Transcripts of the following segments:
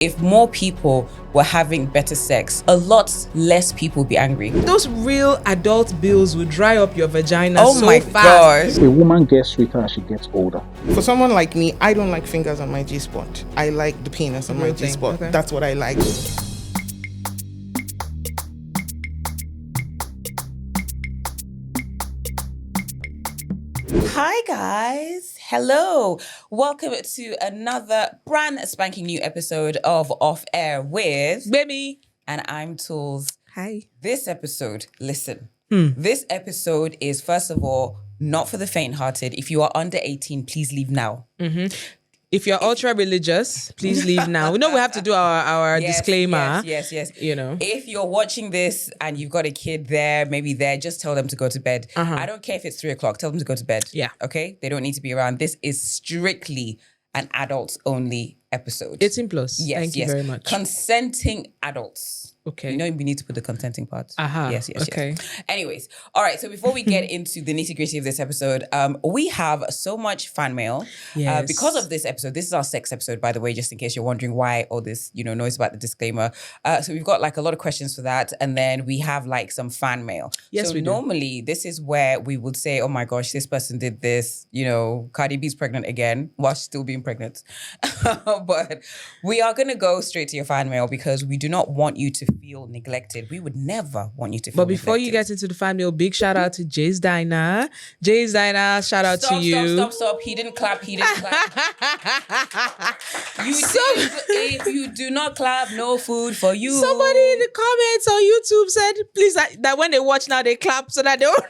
If more people were having better sex, a lot less people would be angry. Those real adult bills will dry up your vagina Oh so my fast. gosh. A woman gets sweeter as she gets older. For someone like me, I don't like fingers on my G-spot. I like the penis on my Real thing, G-spot. okay. That's what I like. Hi guys, hello. Welcome to another brand spanking new episode of OffAir with Baby. and I'm Tools. Hi. This episode, listen. This episode is first of all not for the faint-hearted. If you are under 18, please leave now. If you're ultra religious, please leave now. We know we have to do our Yes, disclaimer. Yes. You know. If you're watching this and you've got a kid there, maybe there, just tell them to go to bed. I don't care if it's 3 o'clock. Tell them to go to bed. Yeah. Okay? They don't need to be around. This is strictly an adults-only episode. 18 plus. Yes, Thank you very much. Consenting adults. Okay. You know we need to put the consenting part. Yes. Okay. Anyways, all right. So before we get into the nitty-gritty of this episode, we have so much fan mail. Yes. Because of this episode, this is our sex episode, by the way, just in case you're wondering why all this, noise about the disclaimer. So we've got like a lot of questions for that. And then we have like some fan mail. Yes, so we do. normally this is where we would say, oh my gosh, this person did this, Cardi B's pregnant again while she's still being pregnant. But we are going to go straight to your fan mail because we do not want you to feel neglected. We would never want you to feel But before you neglected. get into the fan mail, big shout out to Jay's Diner. Jay's Diner, shout out to you. Stop. He didn't clap. If you do not clap, no food for you. Somebody in the comments on YouTube said, please, that when they watch now, they clap so that they don't know.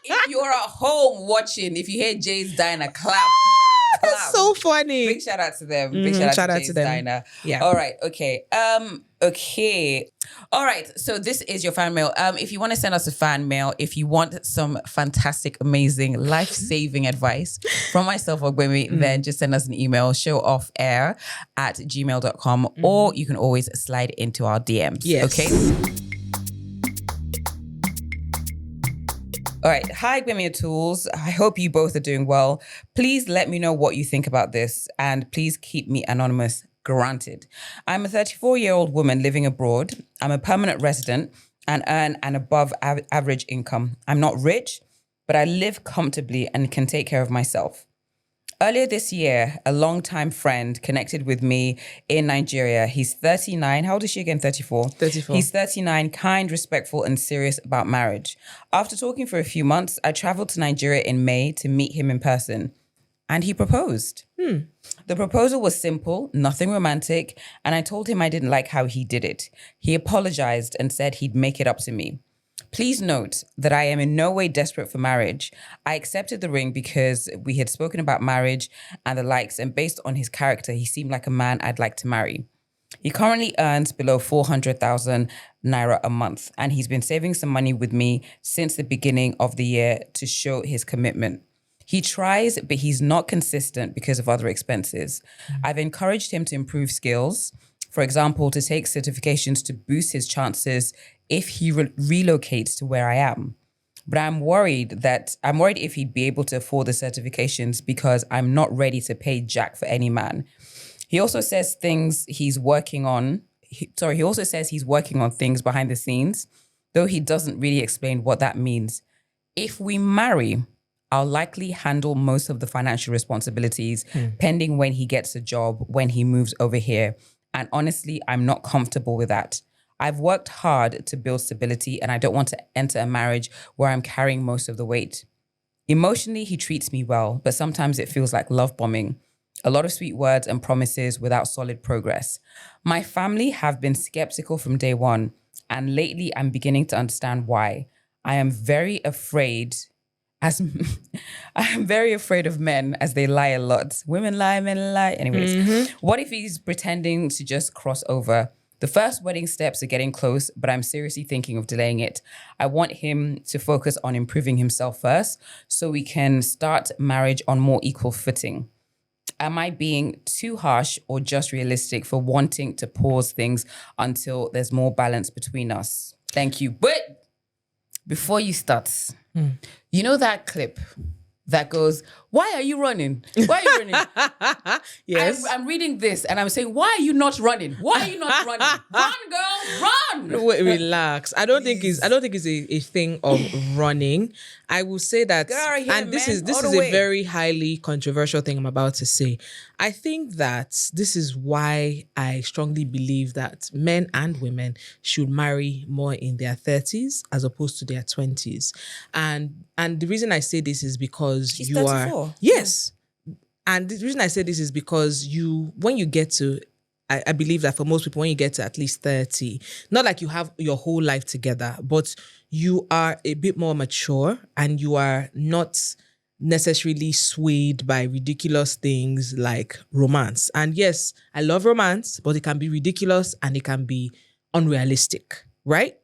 If you're at home watching, if you hear Jay's Diner, clap. That's so funny. Big shout out to them. Big shout out to Jay's Diner. Yeah. All right. Okay. Okay. All right. So this is your fan mail. If you want to send us a fan mail, if you want some fantastic, amazing, life-saving advice from myself or Gwemi, then just send us an email, showoffair@gmail.com, or you can always slide into our DMs. Yes. Okay. All right. Hi, Gwemi Tools. I hope you both are doing well. Please let me know what you think about this and please keep me anonymous. Granted. I'm a 34-year-old woman living abroad. I'm a permanent resident and earn an above average income. I'm not rich, but I live comfortably and can take care of myself. Earlier this year, a longtime friend connected with me in Nigeria. He's 39. How old is she again? 34. 34. He's 39, kind, respectful, and serious about marriage. After talking for a few months, I traveled to Nigeria in May to meet him in person. And he proposed. The proposal was simple, nothing romantic, and I told him I didn't like how he did it. He apologized and said he'd make it up to me. Please note that I am in no way desperate for marriage. I accepted the ring because we had spoken about marriage and the likes, and based on his character, he seemed like a man I'd like to marry. He currently earns below 400,000 naira a month, and he's been saving some money with me since the beginning of the year to show his commitment. He tries, but he's not consistent because of other expenses. I've encouraged him to improve skills, for example, to take certifications to boost his chances if he relocates to where I am. But I'm worried if he'd be able to afford the certifications because I'm not ready to pay jack for any man. He also says he's working on things behind the scenes, though he doesn't really explain what that means. If we marry, I'll likely handle most of the financial responsibilities pending when he gets a job, when he moves over here. And honestly, I'm not comfortable with that. I've worked hard to build stability and I don't want to enter a marriage where I'm carrying most of the weight. Emotionally, he treats me well, but sometimes it feels like love bombing. A lot of sweet words and promises without solid progress. My family have been skeptical from day one, and lately I'm beginning to understand why. I am very afraid of men as they lie a lot. Women lie, men lie. Anyways, What if he's pretending to just cross over? The first wedding steps are getting close, but I'm seriously thinking of delaying it. I want him to focus on improving himself first so we can start marriage on more equal footing. Am I being too harsh or just realistic for wanting to pause things until there's more balance between us? Thank you. But before you start, you know that clip that goes, why are you running? Why are you running? Yes. I'm reading this and I'm saying, why are you not running? Why are you not running? Run, girl, run. Wait, relax. I don't think it's a thing of running. I will say that, Get out of here, and this man, is all the a way. very highly controversial thing I'm about to say. I think that this is why I strongly believe that men and women should marry more in their 30s as opposed to their 20s. And the reason I say this is because She's you 34. are yes. And the reason I say this is because when you get to, I believe that for most people, when you get to at least 30, not like you have your whole life together, but you are a bit more mature and you are not necessarily swayed by ridiculous things like romance. And yes, I love romance, but it can be ridiculous and it can be unrealistic, right?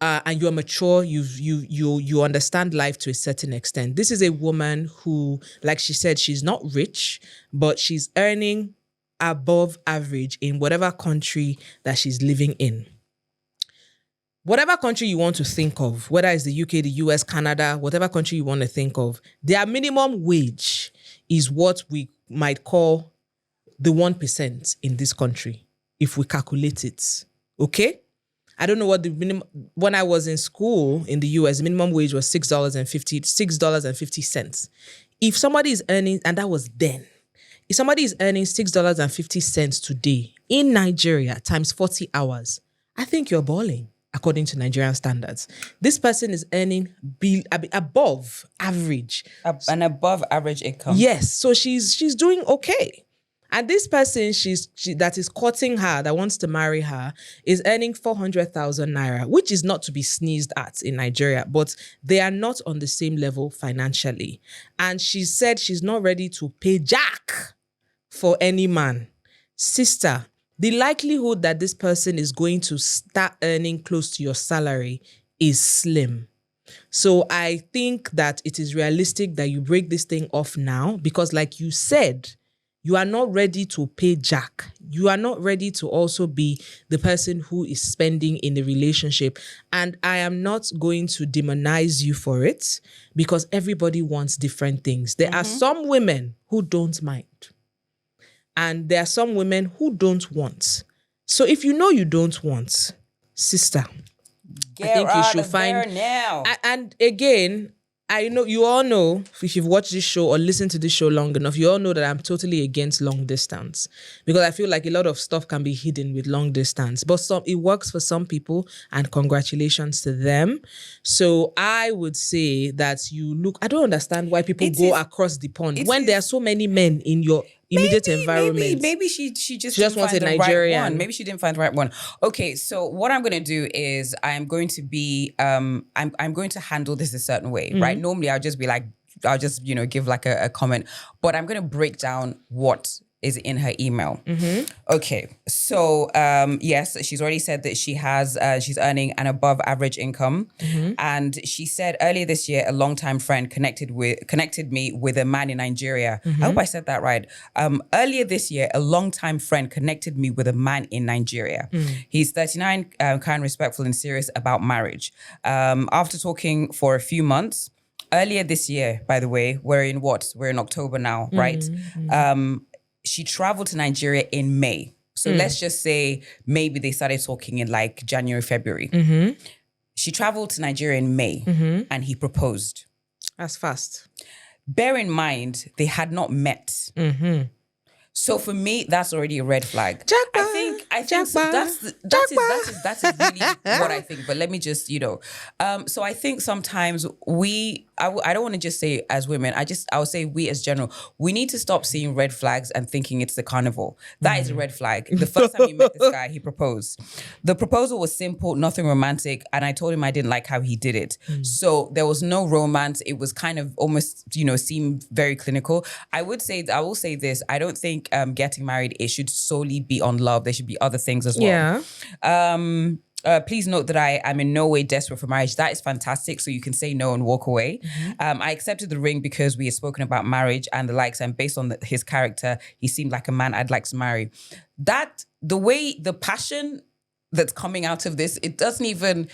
And you're mature, you understand life to a certain extent. This is a woman who, like she said, she's not rich, but she's earning above average in whatever country that she's living in. Whatever country you want to think of, whether it's the UK, the US, Canada, whatever country you want to think of, their minimum wage is what we might call the 1% in this country, if we calculate it. Okay? I don't know what the minimum, when I was in school in the US, the minimum wage was $6.50. If somebody is earning, and that was then, if somebody is earning $6.50 today in Nigeria times 40 hours, I think you're balling according to Nigerian standards. This person is earning above average. An above average income. Yes, so she's doing okay. And this person that is courting her, that wants to marry her, is earning 400,000 naira, which is not to be sneezed at in Nigeria, but they are not on the same level financially. And she said she's not ready to pay jack for any man. Sister, the likelihood that this person is going to start earning close to your salary is slim. So I think that it is realistic that you break this thing off now, because like you said, you are not ready to pay jack. You are not ready to also be the person who is spending in the relationship. And I am not going to demonize you for it, because everybody wants different things. There are some women who don't mind. And there are some women who don't want. So if you know you don't want, sister, I think you should find now. And again, I know you all know, if you've watched this show or listened to this show long enough, you all know that I'm totally against long distance, because I feel like a lot of stuff can be hidden with long distance, but it works for some people, and congratulations to them. So I would say that I don't understand why people go across the pond when there are so many men in your immediate environment. Maybe she just wants didn't find a the Nigerian. right one. Maybe she didn't find the right one. Okay, so what I'm going to do is I'm going to be I'm going to handle this a certain way, right? Normally I'll just be like, give like a comment, but I'm going to break down what is in her email. Okay, so yes, she's already said that she's earning an above average income, and she said earlier this year a longtime friend connected me with a man in Nigeria. I hope I said that right. Earlier this year, a longtime friend connected me with a man in Nigeria. He's 39, kind, respectful, and serious about marriage. After talking for a few months, earlier this year, by the way, we're in October now, right? She traveled to Nigeria in May. So let's just say maybe they started talking in like January, February. She traveled to Nigeria in May and he proposed. That's fast. Bear in mind, they had not met. So for me, that's already a red flag. I think so that is really what I think. But let me just, so I think sometimes I don't want to just say as women, I would say we as general, we need to stop seeing red flags and thinking it's the carnival. That is a red flag. The first time you met this guy, he proposed. The proposal was simple, nothing romantic. And I told him I didn't like how he did it. So there was no romance. It was kind of almost, seemed very clinical. I will say this. I don't think getting married, it should solely be on love. There should be other things as well. Yeah. Please note that I am in no way desperate for marriage. That is fantastic. So you can say no and walk away. I accepted the ring because we had spoken about marriage and the likes, and based on his character, he seemed like a man I'd like to marry. The passion that's coming out of this, it doesn't even...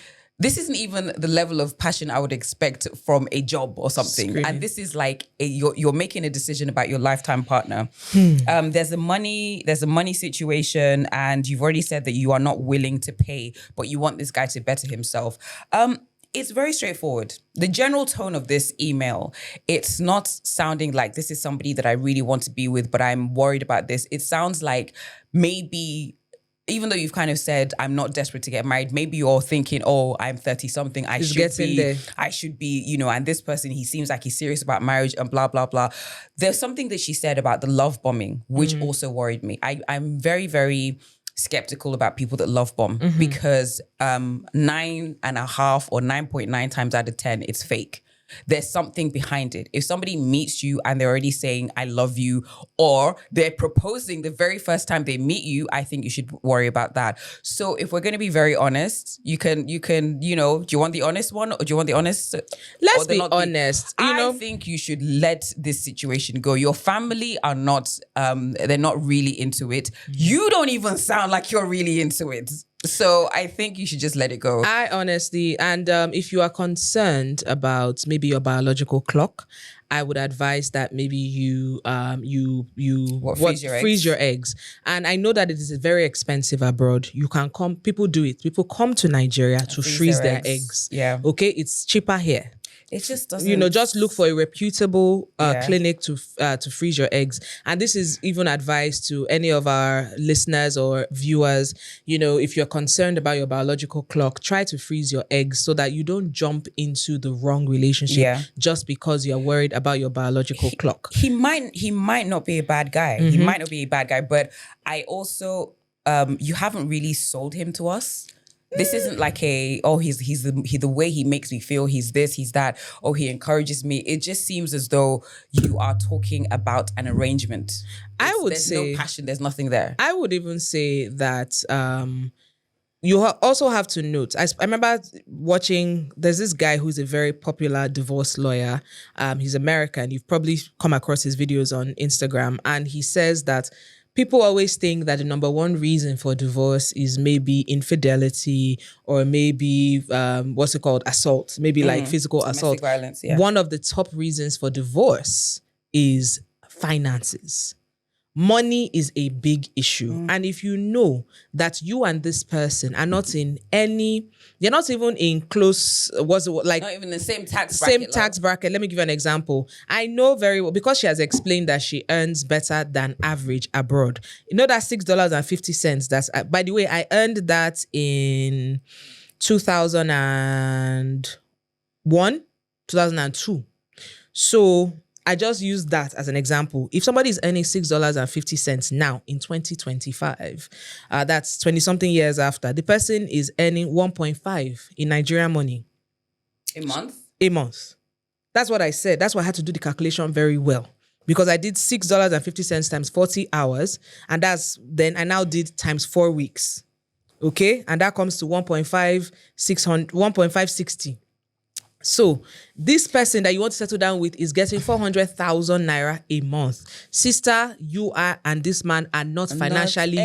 this isn't even the level of passion I would expect from a job or something. Screaming. And this is like you're making a decision about your lifetime partner. There's a money situation, and you've already said that you are not willing to pay, but you want this guy to better himself. It's very straightforward. The general tone of this email, it's not sounding like this is somebody that I really want to be with, but I'm worried about this. It sounds like maybe, even though you've kind of said, I'm not desperate to get married, maybe you're thinking, oh, I'm 30 something. I should be, you know, and this person, he seems like he's serious about marriage and blah, blah, blah. There's something that she said about the love bombing, which also worried me. I'm very, very skeptical about people that love bomb because 9.5 or 9.9 times out of 10, it's fake. There's something behind it. If somebody meets you and they're already saying, I love you, or they're proposing the very first time they meet you, I think you should worry about that. So if we're going to be very honest, you can, you know, do you want the honest one or do you want the honest? Let's be honest. I think you should let this situation go. Your family are not, they're not really into it. You don't even sound like you're really into it. So I think you should just let it go. I honestly, and if you are concerned about maybe your biological clock, I would advise that maybe you freeze your eggs. And I know that it is very expensive abroad. You can come, people do it. People come to Nigeria to freeze their eggs. Yeah. Okay, it's cheaper here. It just doesn't. You know, just look for a reputable clinic to freeze your eggs. And this is even advice to any of our listeners or viewers. You know, if you're concerned about your biological clock, try to freeze your eggs so that you don't jump into the wrong relationship just because you're worried about your biological clock. He might not be a bad guy. He might not be a bad guy, but I also you haven't really sold him to us. This isn't like he's the way he makes me feel, he's this, he's that, oh, he encourages me. It just seems as though you are talking about an arrangement. There's no passion, there's nothing there. I would even say that you also have to note, I remember watching, there's this guy who's a very popular divorce lawyer. He's American. You've probably come across his videos on Instagram. And he says that people always think that the number one reason for divorce is maybe infidelity or maybe, assault, maybe like physical assault. Violence, yeah. One of the top reasons for divorce is finances. Money is a big issue. And if you know that you and this person are not in you're not even in close, not even the same tax bracket. Let me give you an example. I know very well, because she has explained that she earns better than average abroad. You know that $6.50, that's, by the way, I earned that in 2001, 2002. So I just use that as an example. If somebody is earning $6.50 now in 2025, that's 20-something years after, the person is earning 1.5 in Nigerian money. A month? A month. That's what I said. That's why I had to do the calculation very well. Because I did $6.50 times 40 hours. And then I now did times 4 weeks. Okay? And that comes to 1.560. So this person that you want to settle down with is getting 400,000 naira a month. Sister, you are and this man are not financially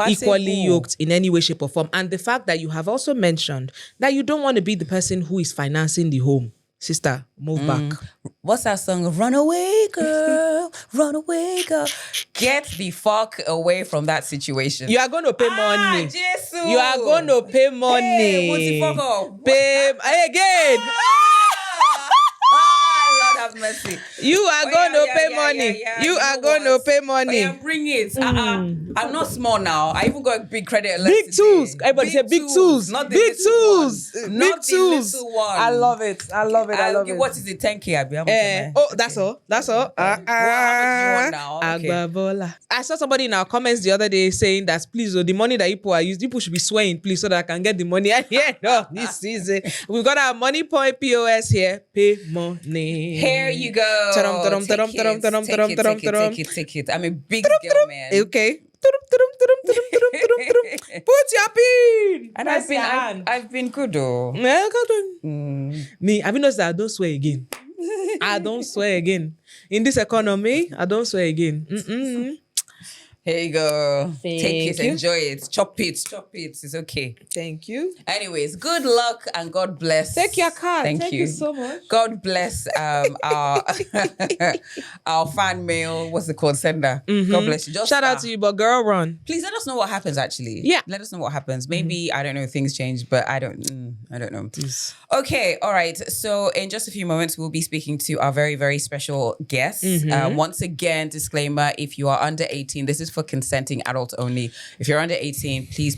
equally yoked in any way, shape or form. And the fact that you have also mentioned that you don't want to be the person who is financing the home. Sister, move back. What's that song? Run away, girl. Run away, girl. Get the fuck away from that situation. You are going to pay money. Jesus. You are going to pay money. Hey, what's the fuck up? Pay again. Lord have mercy. You are going to pay money. You are going to pay money. Bring it. I'm not small now. I even got big credit. Big tools. Everybody say big tools. Not the big tools. Not the little one. I love it. I love it. What is it? 10K. That's all. That's all. What happens now? Okay. I saw somebody in our comments the other day saying that please, the money that people are using, people should be swaying, please, so that I can get the money at the end of this season. We've got our money point POS here. Pay money. Here you go. Take it. I'm a big girl, man. Okay. Put your pin. And I've been good though. Me, have you noticed that I don't swear again? I don't swear again. In this economy, I don't swear again. Here you go. Thank Take it, you. enjoy it. Chop it. It's okay. Thank you. Anyways, good luck and God bless. Take your card. Thank you so much. God bless our our fan mail. What's it called? Sender. God bless you. Just Shout out to you, but girl, run. Please let us know what happens. Actually, Yeah. Let us know what happens. Maybe I don't know. Things change, but I don't know. Okay. All right. So in just a few moments, we'll be speaking to our very, very special guest. Once again, disclaimer: if you are under 18, this is for consenting adults only. If you're under 18, please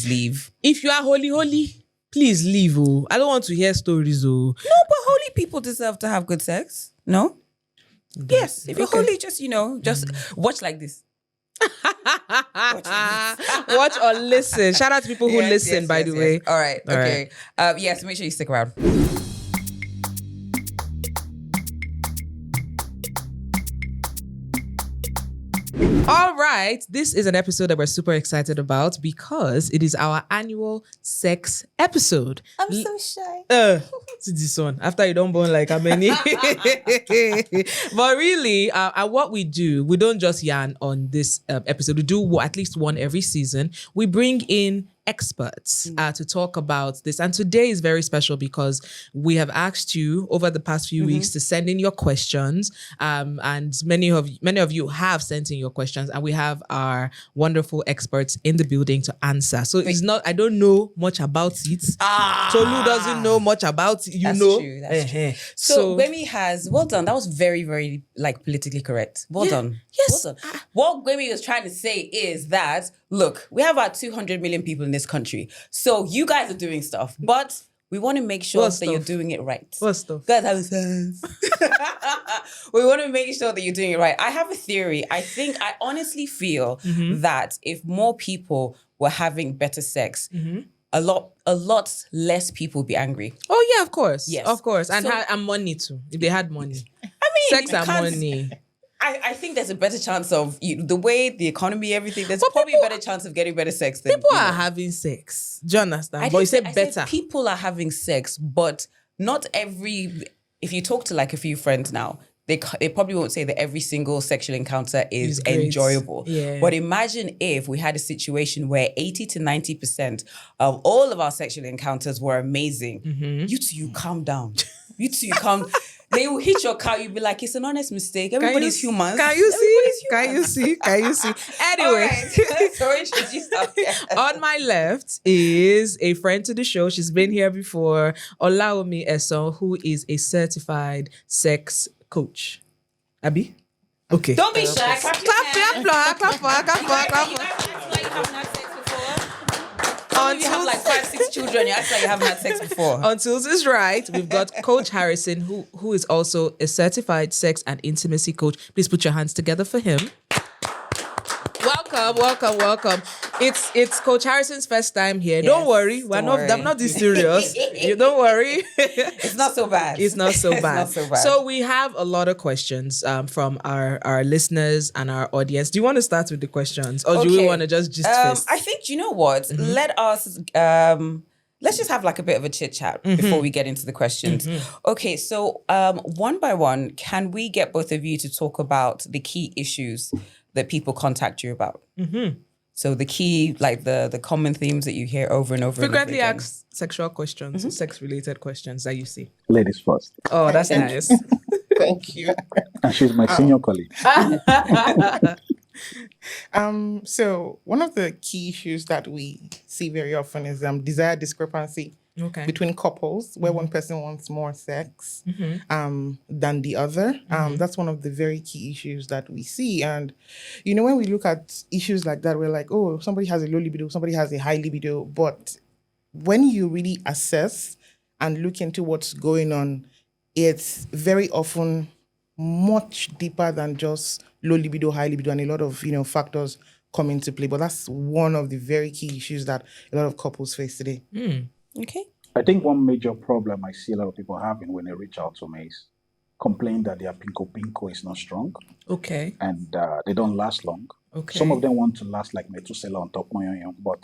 leave. If you are holy, please leave. Oh, I don't want to hear stories. Oh, No, but holy people deserve to have good sex. No? Yes. If you're holy, just watch like this. watch or listen. Shout out to people who listen, by the way. All right. All Okay. Yes, make sure you stick around. All right, this is an episode that we're super excited about because it is our annual sex episode. I'm so shy. See this one after you don't born like how many? But really, what we do, we don't just yarn on this episode. We do at least one every season. We bring in experts to talk about this, and today is very special because we have asked you over the past few weeks to send in your questions, and many of you have sent in your questions, and we have our wonderful experts in the building to answer. So it's not, I don't know much about it. Tolu doesn't know much about it. That's true. That's true. So Gwemi has, well done. That was very, very politically correct. Well done. Yes. Well done. What Gwemi was trying to say is that, look, we have about 200 million people in this country. So you guys are doing stuff, but we want to make sure that you're doing it right. What stuff? Guys have a sense. We want to make sure that you're doing it right. I have a theory. I honestly feel that if more people were having better sex, a lot less people would be angry. Oh yeah, of course. Yes. Of course. And, So- and money too. If they had money. I mean, Sex and because money. I think there's a better chance of the way the economy, everything. There's probably a better chance of getting better sex than People are having sex. Do you understand? But you say I better. said people are having sex, but not every. If you talk to like a few friends now, they probably won't say that every single sexual encounter is great. enjoyable. Yeah. But imagine if we had a situation where 80 to 90% of all of our sexual encounters were amazing. You calm down. You calm. They will hit your car. You'll be like, it's an honest mistake. Everybody's human. Can you see? Anyway, So introduce ourselves. on my left is a friend to the show. She's been here before. Olawunmi Esan, who is a certified sex coach. Abby? Okay. Don't be shy. Clap your hands. Clap for her. You guys act like you haven't had sex before. You have like 5-6 children. You act like you haven't had sex before. Until this is right, we've got Coach Harrison, who is also a certified sex and intimacy coach. Please put your hands together for him. Welcome. It's Coach Harrison's first time here. Yes, don't worry, don't worry. I'm not this serious. You don't worry. It's not so bad. It's not so bad. Not so bad. So we have a lot of questions from our listeners and our audience. Do you want to start with the questions, or do we Okay. want to just gist first? I think, you know what? Let us let's just have like a bit of a chit chat before we get into the questions. Okay, so one by one, can we get both of you to talk about the key issues that people contact you about? So the key, like the common themes that you hear over and over Frequently and over again. asked sexual questions, sex-related questions that you see. Ladies first. Oh, that's nice. Thank you. And she's my senior colleague. So one of the key issues that we see very often is desire discrepancy Okay. between couples, where one person wants more sex than the other. That's one of the very key issues that we see. And when we look at issues like that, we're like, oh, somebody has a low libido, somebody has a high libido. But when you really assess and look into what's going on, it's very often much deeper than just low libido, high libido, and a lot of factors come into play. But that's one of the very key issues that a lot of couples face today. Okay. I think one major problem I see a lot of people having when they reach out to me is complain that their pinko is not strong Okay. and they don't last long. Okay. Some of them want to last like Methuselah on top Moyoyo, but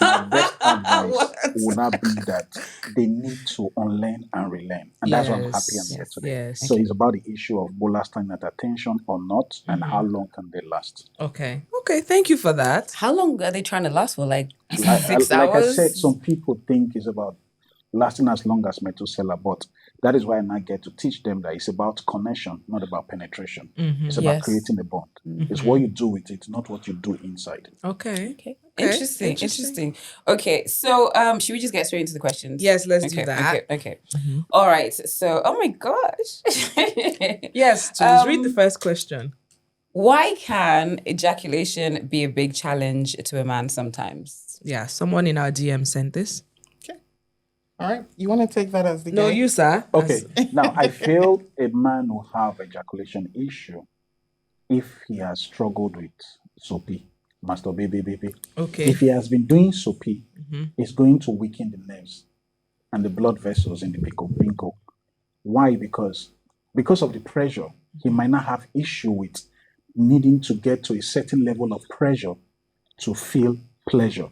my best advice would not be that they need to unlearn and relearn. And that's why I'm happy I'm here today. Yes. So it's about the issue of both time at attention or not, and how long can they last. Okay. Okay. Thank you for that. How long are they trying to last for? Like Like 6 I hours? said, some people think it's about lasting as long as Methuselah, but that is why I now get to teach them that it's about connection, not about penetration. It's about Yes. creating a bond. It's what you do with it, not what you do inside. Okay. Okay. Interesting. Okay, so should we just get straight into the questions? Yes, let's do that. Okay. All right. So, oh my gosh. Yes, please read the first question. Why can ejaculation be a big challenge to a man sometimes? Yeah, someone in our DM sent this. All right. You want to take that as the No, guide? you, sir. Okay, now I feel a man will have ejaculation issue if he has struggled with soapy, baby. Okay. If he has been doing soapy, it's going to weaken the nerves and the blood vessels in the pinko. Why? Because of the pressure, he might not have issue with needing to get to a certain level of pressure to feel pleasure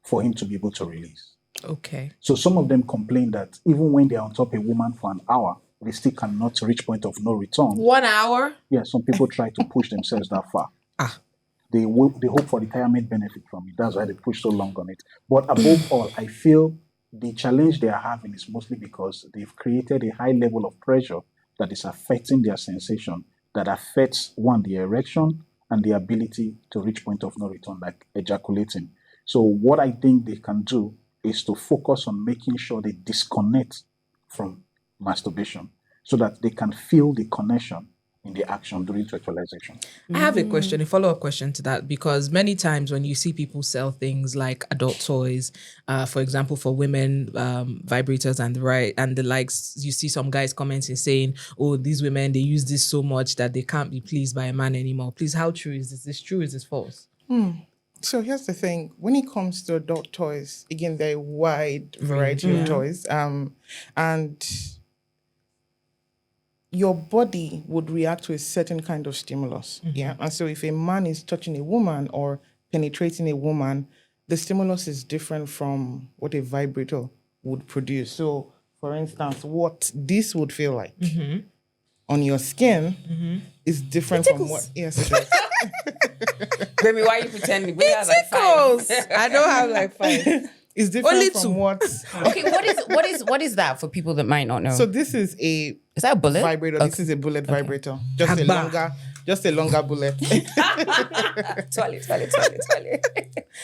for him to be able to release. Okay. So some of them complain that even when they're on top of a woman for an hour, they still cannot reach point of no return. 1 hour? Yeah, some people try to push themselves that far. They hope for retirement benefit from it. That's why they push so long on it. But above all, I feel the challenge they are having is mostly because they've created a high level of pressure that is affecting their sensation, that affects, one, the erection and the ability to reach point of no return, like ejaculating. So what I think they can do is to focus on making sure they disconnect from masturbation so that they can feel the connection in the action during sexualization. I have a question, a follow-up question to that, because many times when you see people sell things like adult toys, for example, for women, vibrators and the likes, you see some guys commenting saying, oh, these women, they use this so much that they can't be pleased by a man anymore. Please, how true is this? Is this true? Is this false? So here's the thing. When it comes to adult toys, again, there are a wide variety of toys. And your body would react to a certain kind of stimulus. Yeah. And so if a man is touching a woman or penetrating a woman, the stimulus is different from what a vibrator would produce. So, for instance, what this would feel like on your skin is different from what... Yes, it does. Baby, why are you pretending? We have like Tickles. 5. I don't have like 5. It's different Only from 2. what... Okay, what is that for people that might not know? So this is a is that a bullet? vibrator. Okay. This is a bullet vibrator. Just Hagba. a longer bullet. Toilet.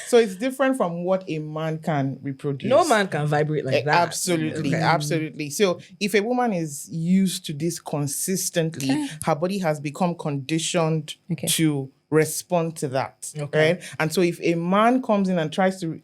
So it's different from what a man can reproduce. No man can vibrate like that. Absolutely. So if a woman is used to this consistently, her body has become conditioned to respond to that. Right? And so if a man comes in and tries to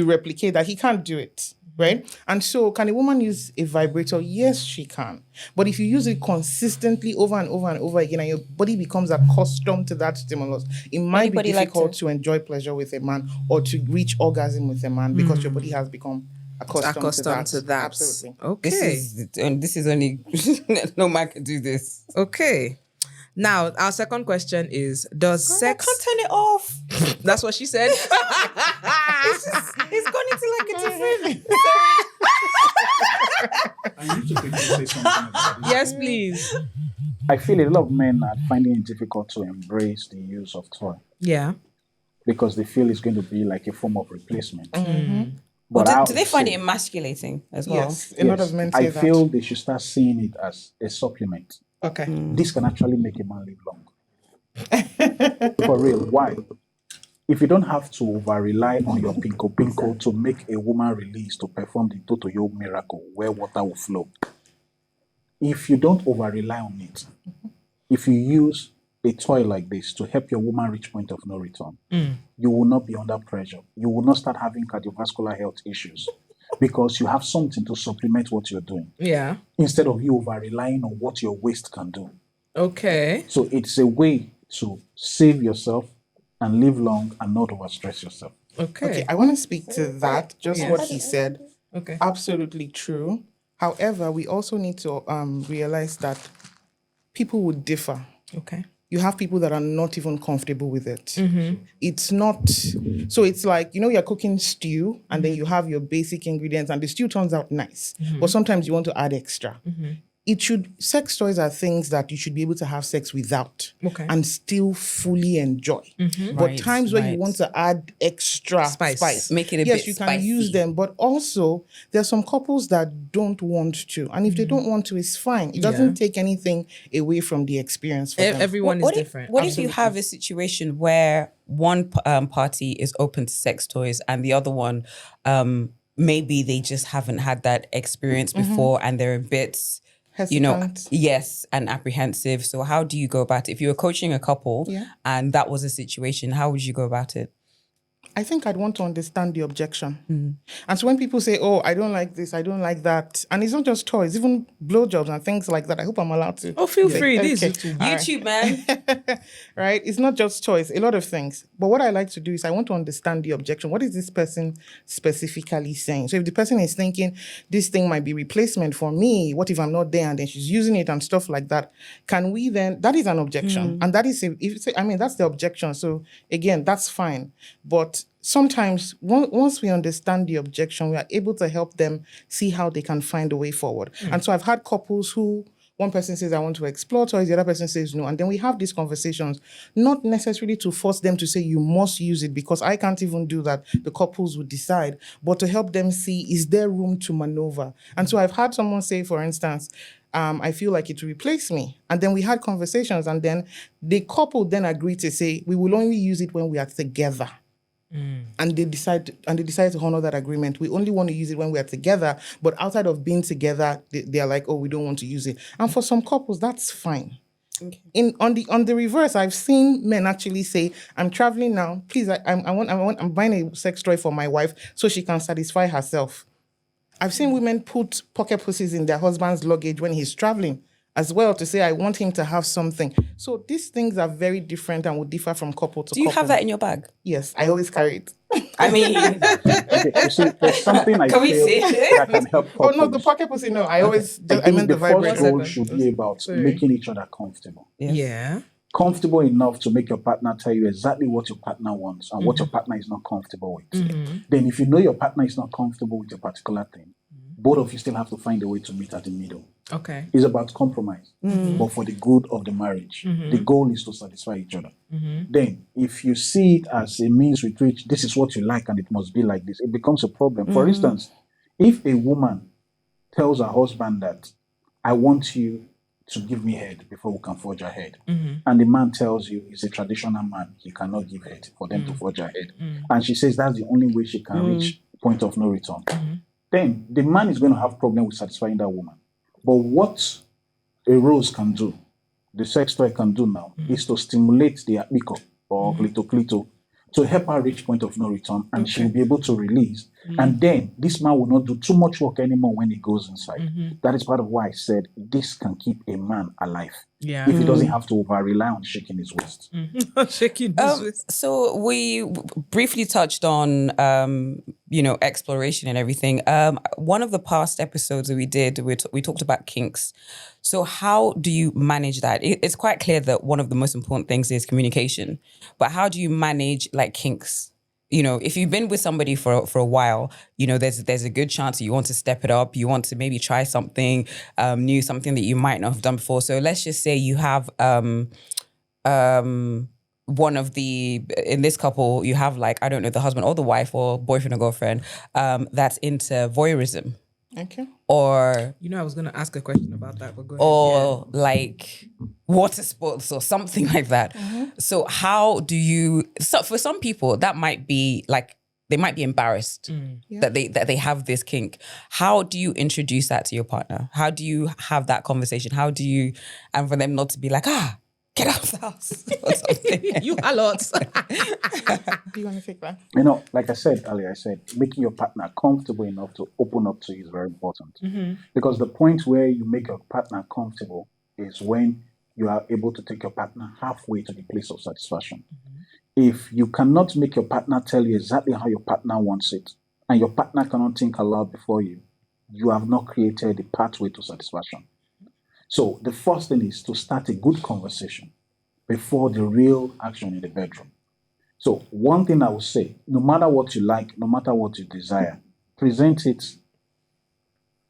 replicate that, he can't do it. Right? And so can a woman use a vibrator? Yes, she can. But if you use it consistently over and over and over again and your body becomes accustomed to that stimulus, it might be difficult to enjoy pleasure with a man or to reach orgasm with a man because your body has become accustomed to that. Absolutely. Okay. This is only no man can do this. Okay. Now, our second question is, does sex... I can't turn it off. That's what she said? It's gone into like a different... I need to quickly say something about this. Yes, please. I feel a lot of men are finding it difficult to embrace the use of toy Yeah. because they feel it's going to be like a form of replacement. Well, do they find it emasculating as well? Yes. A lot of men say I that. feel they should start seeing it as a supplement. Okay. This can actually make a man live long. For real, why? If you don't have to over-rely on your pinko to make a woman release to perform the Totoyo miracle where water will flow, if you don't over-rely on it, if you use a toy like this to help your woman reach point of no return, you will not be under pressure. You will not start having cardiovascular health issues because you have something to supplement what you're doing. Yeah. Instead of you over-relying on what your waist can do. Okay. So it's a way to save yourself and live long and not overstress yourself. Okay. I want to speak to that, just what he said. Okay. Absolutely true. However, we also need to realize that people would differ. Okay. you have people that are not even comfortable with it. It's not, so it's like, you're cooking stew and then you have your basic ingredients and the stew turns out nice, but sometimes you want to add extra. Sex toys are things that you should be able to have sex without and still fully enjoy. But times where you want to add extra spice, make it a bit yes, you can spicy. use them. But also, there are some couples that don't want to. And if they don't want to, it's fine. It doesn't take anything away from the experience for them. Everyone is different. What if you have a situation where one party is open to sex toys and the other one, maybe they just haven't had that experience before and they're a bit... hesitant. Yes, and apprehensive. So how do you go about it? If you were coaching a couple and that was a situation, how would you go about it? I think I'd want to understand the objection. And so when people say, oh, I don't like this, I don't like that, and it's not just toys, even blowjobs and things like that, I hope I'm allowed to. Oh, feel free. Okay. This is YouTube, man. Right? It's not just toys, a lot of things. But what I like to do is I want to understand the objection. What is this person specifically saying? So if the person is thinking, this thing might be replacement for me, what if I'm not there and then she's using it and stuff like that? Can we then, that is an objection. And that is, that's the objection. So again, that's fine. But sometimes once we understand the objection, we are able to help them see how they can find a way forward. And so I've had couples who, one person says, I want to explore toys, the other person says no. And then we have these conversations, not necessarily to force them to say, you must use it, because I can't even do that. The couples would decide, but to help them see, is there room to maneuver? And so I've had someone say, for instance, I feel like it will replace me. And then we had conversations, and then the couple then agreed to say, we will only use it when we are together. And they decide to honor that agreement. We only want to use it when we are together, but outside of being together, they are like, oh, we don't want to use it. And for some couples, that's fine. Okay. On the reverse, I've seen men actually say, I'm traveling now. Please, I'm buying a sex toy for my wife so she can satisfy herself. I've seen women put pocket pussies in their husband's luggage when he's traveling as well, to say, I want him to have something. So these things are very different and will differ from couple to couple. Do you have that in your bag? Yes, I always carry it. I mean... Okay, you see, there's something I Can we feel see? that can help couples. Oh, no, the pocket pussy, no. I always... I meant think the the first vibrator. goal should be about making each other comfortable. Yeah. Comfortable enough to make your partner tell you exactly what your partner wants and what your partner is not comfortable with. Then if you know your partner is not comfortable with a particular thing, both of you still have to find a way to meet at the middle. Okay. It's about compromise, but for the good of the marriage. The goal is to satisfy each other. Then, if you see it as a means with which this is what you like and it must be like this, it becomes a problem. For instance, if a woman tells her husband that, I want you to give me head before we can forge ahead, and the man tells you he's a traditional man, he cannot give head for them to forge ahead, and she says that's the only way she can reach point of no return, then the man is going to have problem with satisfying that woman. But what a rose can do, the sex toy can do now, is to stimulate the apiko or clito to help her reach point of no return, and she'll be able to release. And then this man will not do too much work anymore when he goes inside. That is part of why I said this can keep a man alive. Yeah. If he doesn't have to over rely on shaking his waist. Shaking his waist. So we briefly touched on, exploration and everything. One of the past episodes that we did, we talked about kinks. So how do you manage that? It's quite clear that one of the most important things is communication. But how do you manage like kinks? If you've been with somebody for a while, there's a good chance you want to step it up. You want to maybe try something new, something that you might not have done before. So let's just say you have one of in this couple, you have like, I don't know, the husband or the wife or boyfriend or girlfriend that's into voyeurism. Okay. Or... I was going to ask a question about that, but go ahead. Or like water sports or something like that. So how do you... So for some people, that might be like, they might be embarrassed that they have this kink. How do you introduce that to your partner? How do you have that conversation? How do you... And for them not to be like, get out of the house or something. You a lot. Do you want to take that? Like I said earlier, making your partner comfortable enough to open up to you is very important. Because the point where you make your partner comfortable is when you are able to take your partner halfway to the place of satisfaction. If you cannot make your partner tell you exactly how your partner wants it, and your partner cannot think aloud before you, you have not created a pathway to satisfaction. So the first thing is to start a good conversation before the real action in the bedroom. So one thing I would say, no matter what you like, no matter what you desire, present it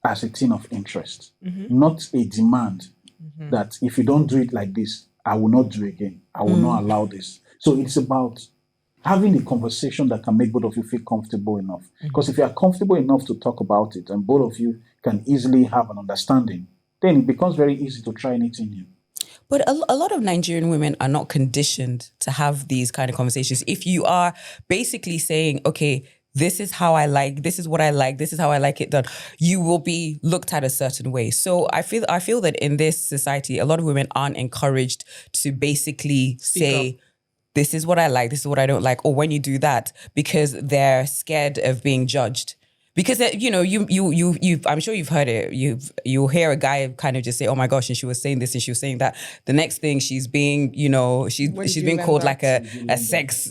as a thing of interest, not a demand that if you don't do it like this, I will not do again. I will not allow this. So it's about having a conversation that can make both of you feel comfortable enough. Because if you are comfortable enough to talk about it and both of you can easily have an understanding, then it becomes very easy to try anything new. But a lot of Nigerian women are not conditioned to have these kind of conversations. If you are basically saying, okay, this is how I like, this is what I like, this is how I like it done, you will be looked at a certain way. So I feel that in this society, a lot of women aren't encouraged to basically say, this is what I like, this is what I don't like, or when you do that, because they're scared of being judged. Because you I'm sure you've heard it. You'll hear a guy kind of just say, "Oh my gosh," and she was saying this and she was saying that. The next thing she's being, she's being called like a sex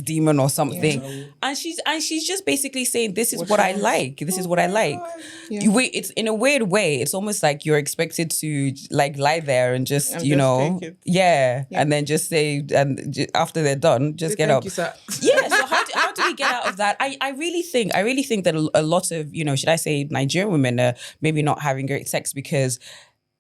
demon or something, and she's just basically saying, "This is what I like. This is what I like." It's in a weird way. It's almost like you're expected to like lie there and just take it. and then just say, and after they're done, just get up. You, sir. Yeah. So how do we get out of that? I really think that a lot of, should I say, Nigerian women are maybe not having great sex because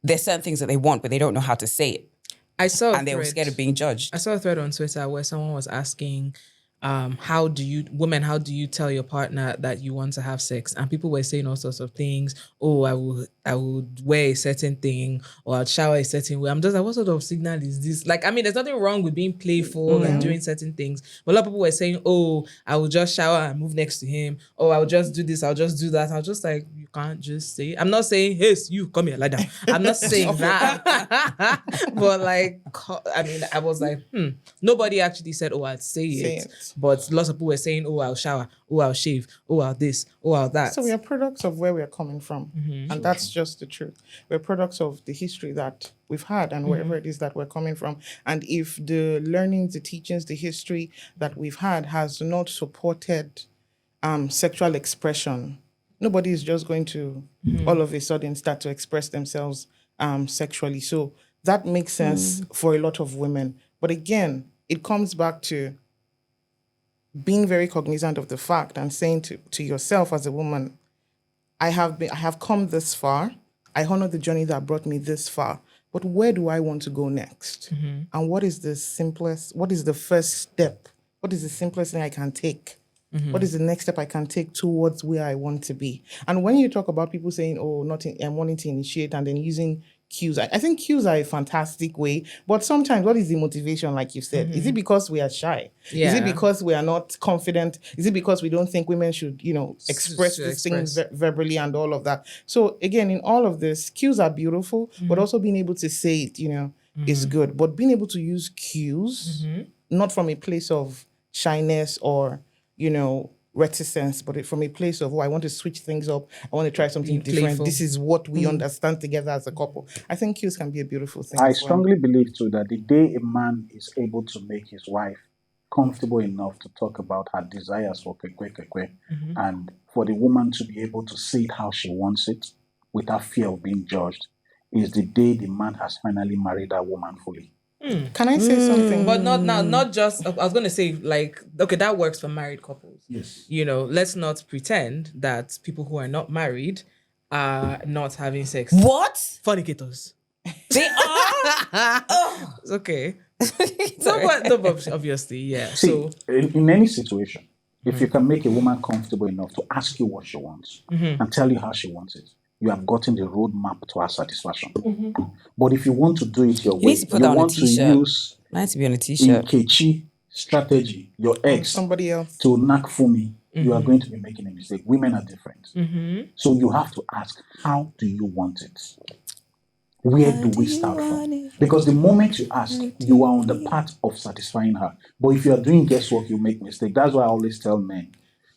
there's certain things that they want, but they don't know how to say it. And they were scared of being judged. I saw a thread on Twitter where someone was asking, how do you tell your partner that you want to have sex? And people were saying all sorts of things. Oh, I would wear a certain thing, or I'd shower a certain way. I'm just like, what sort of signal is this? Like, I mean, there's nothing wrong with being playful and doing certain things. But a lot of people were saying, oh, I will just shower and move next to him. Oh, I'll just do this, I'll just do that. I was just like, you can't just say it. I'm not saying, hey, you come here, lie down. I'm not saying that. But like, I mean, I was like, nobody actually said, oh, I'd say it. But lots of people were saying, oh, I'll shower, oh, I'll shave, oh, I'll this, oh, I'll that. So we are products of where we are coming from. And that's just the truth. We're products of the history that we've had and wherever it is that we're coming from. And if the learnings, the teachings, the history that we've had has not supported sexual expression, nobody is just going to all of a sudden start to express themselves sexually. So that makes sense for a lot of women. But again, it comes back to being very cognizant of the fact and saying to yourself as a woman, I have come this far. I honor the journey that brought me this far. But where do I want to go next? And what is the first step? What is the simplest thing I can take? What is the next step I can take towards where I want to be? And when you talk about people saying, I'm wanting to initiate and then using cues, I think cues are a fantastic way. But sometimes, what is the motivation, like you said? Is it because we are shy? Yeah. Is it because we are not confident? Is it because we don't think women should, express these things verbally and all of that? So again, in all of this, cues are beautiful, but also being able to say it, is good. But being able to use cues, not from a place of shyness or reticence, but from a place of, I want to switch things up. I want to try something different. Playful. This is what we understand together as a couple. I think cues can be a beautiful thing. I strongly believe too that the day a man is able to make his wife comfortable enough to talk about her desires for kwekwe, and for the woman to be able to see it how she wants it without fear of being judged, is the day the man has finally married that woman fully. Can I say something? But not just, I was going to say, like, okay, that works for married couples. Yes. Let's not pretend that people who are not married are not having sex. What? Fornicators. They are? It's okay. No, but obviously, yeah. See, So in any situation, if you can make a woman comfortable enough to ask you what she wants and tell you how she wants it, you have gotten the roadmap to her satisfaction. But if you want to do it your way, you want to use Might be on a t-shirt. Nkechi strategy, your ex, somebody else to knock Fumi, you are going to be making a mistake. Women are different. So you have to ask, how do you want it? Where do we start from? Because the moment you ask, you are on the path of satisfying her. But if you are doing guesswork, you make mistake. That's why I always tell men,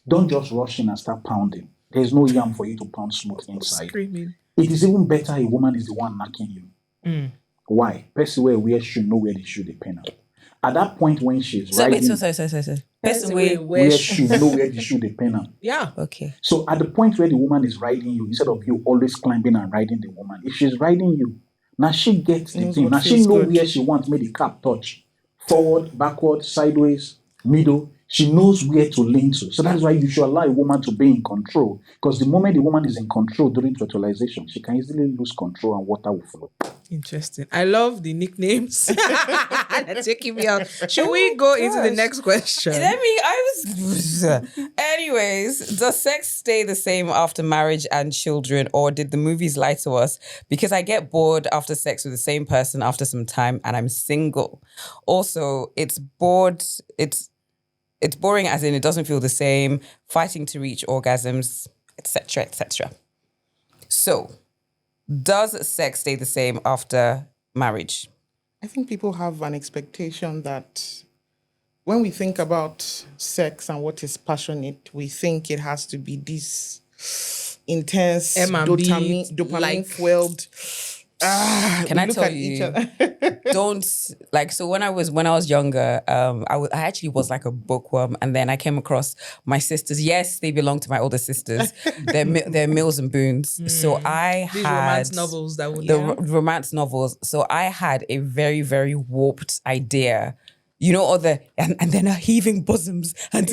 don't just rush in and start pounding. There's no yam for you to pound smooth inside. screaming. It is even better a woman is the one knocking you. Why? Person where should know where the shoe they pin her. At that point when she's riding, Sorry. Person where should know where the shoe they pin her. Yeah. Okay. So at the point where the woman is riding you, instead of you always climbing and riding the woman, if she's riding you, Now she gets the Knows thing. what Now she feels know good. where she wants make the cap touch. Forward, backward, sideways, middle. She knows where to lean to. So that's why you should allow a woman to be in control. Because the moment the woman is in control during fertilization, she can easily lose control and water will flow. Interesting. I love the nicknames. They're taking me out. Should we go into the gosh. next question? Anyways, does sex stay the same after marriage and children, or did the movies lie to us? Because I get bored after sex with the same person after some time and I'm single. Also, it's boring as in it doesn't feel the same, fighting to reach orgasms, etc., etc. So, does sex stay the same after marriage? I think people have an expectation that when we think about sex and what is passionate, we think it has to be this intense, M&B, dopamine-fueled. Can I tell you? Don't like. So when I was younger, I actually was like a bookworm, and then I came across my sisters. Yes, they belong to my older sisters. They're Mills and Boons. So I These had romance novels that would romance novels. So I had a very, very warped idea. You know, and then heaving bosoms and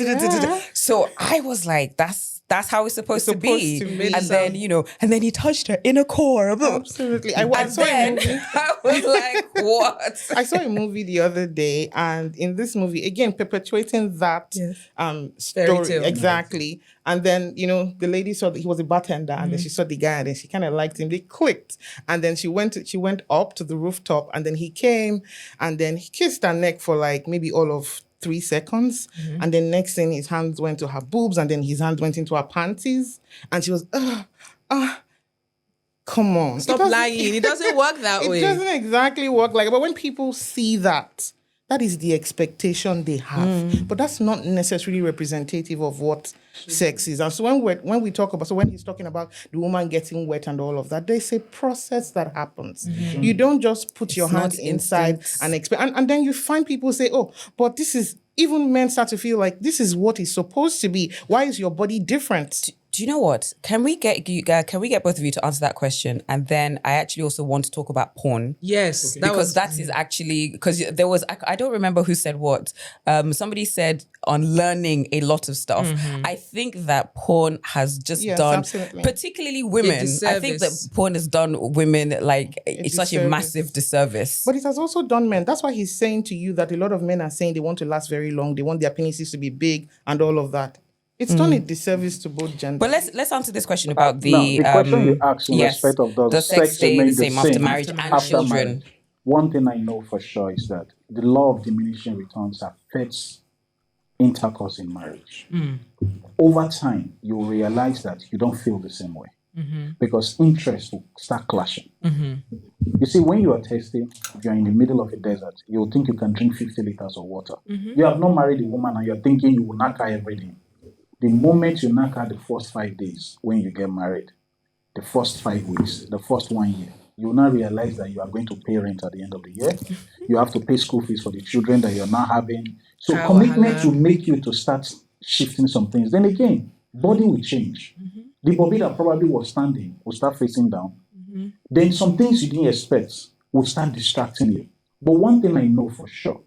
so I was like, that's how it's supposed to be. And then, and then he touched her in a core. Absolutely. I saw a movie. I was like, what? I saw a movie the other day, and in this movie, again, perpetuating that Fairy story. tale. Exactly. And then, the lady saw that he was a bartender, and then she saw the guy, and then she kind of liked him. They clicked. And then she went up to the rooftop, and then he came, and then he kissed her neck for like maybe all of 3 seconds. And then next thing, his hands went to her boobs, and then his hands went into her panties. And she was, come on. Stop lying. It doesn't work that way. It doesn't exactly work like, but when people see that, that is the expectation they have. But that's not necessarily representative of what sex is. And so when we talk about, so when he's talking about the woman getting wet and all of that, there's a process that happens. You don't just put your hands inside and expect, and then you find people say, oh, but this is, even men start to feel like this is what it's supposed to be. Why is your body different? Do you know what? Can we get both of you to answer that question? And then I actually also want to talk about porn. Yes. Because that is actually, because there was, I don't remember who said what. Somebody said on learning a lot of stuff. I think that porn has just done, absolutely. particularly women. I think that porn has done women like it's such a massive disservice. But it has also done men. That's why he's saying to you that a lot of men are saying they want to last very long. They want their penises to be big and all of that. It's done a disservice to both genders. But let's answer this question about the question you asked in respect of does sex stay remain the same after marriage and children? Marriage. One thing I know for sure is that the law of diminishing returns affects intercourse in marriage. Over time, you will realize that you don't feel the same way because interests will start clashing. You see, when you are thirsty, you're in the middle of a desert, you'll think you can drink 50 liters of water. You have not married a woman and you're thinking you will knock her every day. The moment you knock out the first 5 days when you get married, the first 5 weeks, the first 1 year, you will now realize that you are going to pay rent at the end of the year. You have to pay school fees for the children that you're now having. So commitment will make you to start shifting some things. Then again, body will change. The body that probably was standing will start facing down. Then some things you didn't expect will start distracting you. But one thing I know for sure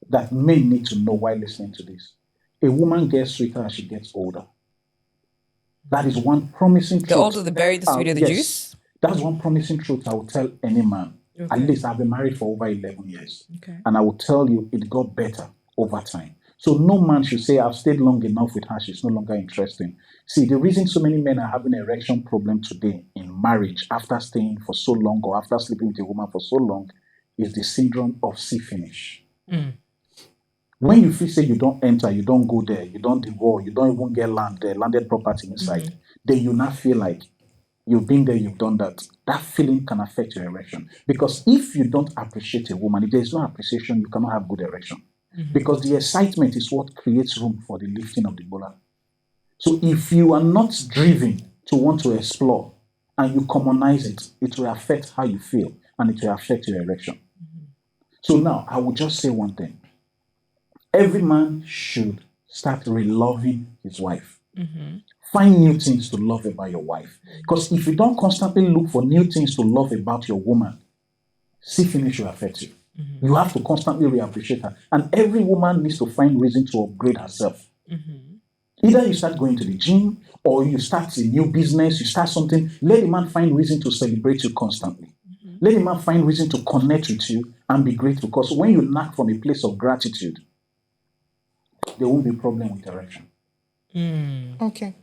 that men need to know while listening to this, a woman gets sweeter as she gets older. That is one promising truth. The older the berry, the sweeter the juice? That's one promising truth I will tell any man. At least I've been married for over 11 years. And I will tell you it got better over time. So no man should say, I've stayed long enough with her, she's no longer interesting. See, the reason so many men are having an erection problem today in marriage after staying for so long or after sleeping with a woman for so long is the syndrome of see finish. When you feel say you don't enter, you don't go there, you don't devour, you don't even get landed property inside, then you now feel like you've been there, you've done that. That feeling can affect your erection. Because if you don't appreciate a woman, if there's no appreciation, you cannot have good erection. Because the excitement is what creates room for the lifting of the bola. So if you are not driven to want to explore and you commonize it, it will affect how you feel and it will affect your erection. So now, I will just say one thing. Every man should start re-loving his wife. Find new things to love about your wife. Because if you don't constantly look for new things to love about your woman, see finish will affect you. You have to constantly reappreciate her. And every woman needs to find reason to upgrade herself. Either you start going to the gym or you start a new business, you start something. Let the man find reason to celebrate you constantly. Let the man find reason to connect with you and be grateful. Because when you knock from a place of gratitude, there won't be a problem with erection. Okay.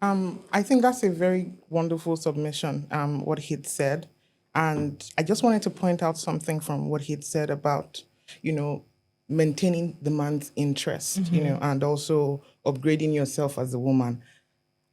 I think that's a very wonderful submission, what he'd said. And I just wanted to point out something from what he'd said about, maintaining the man's interest, and also upgrading yourself as a woman.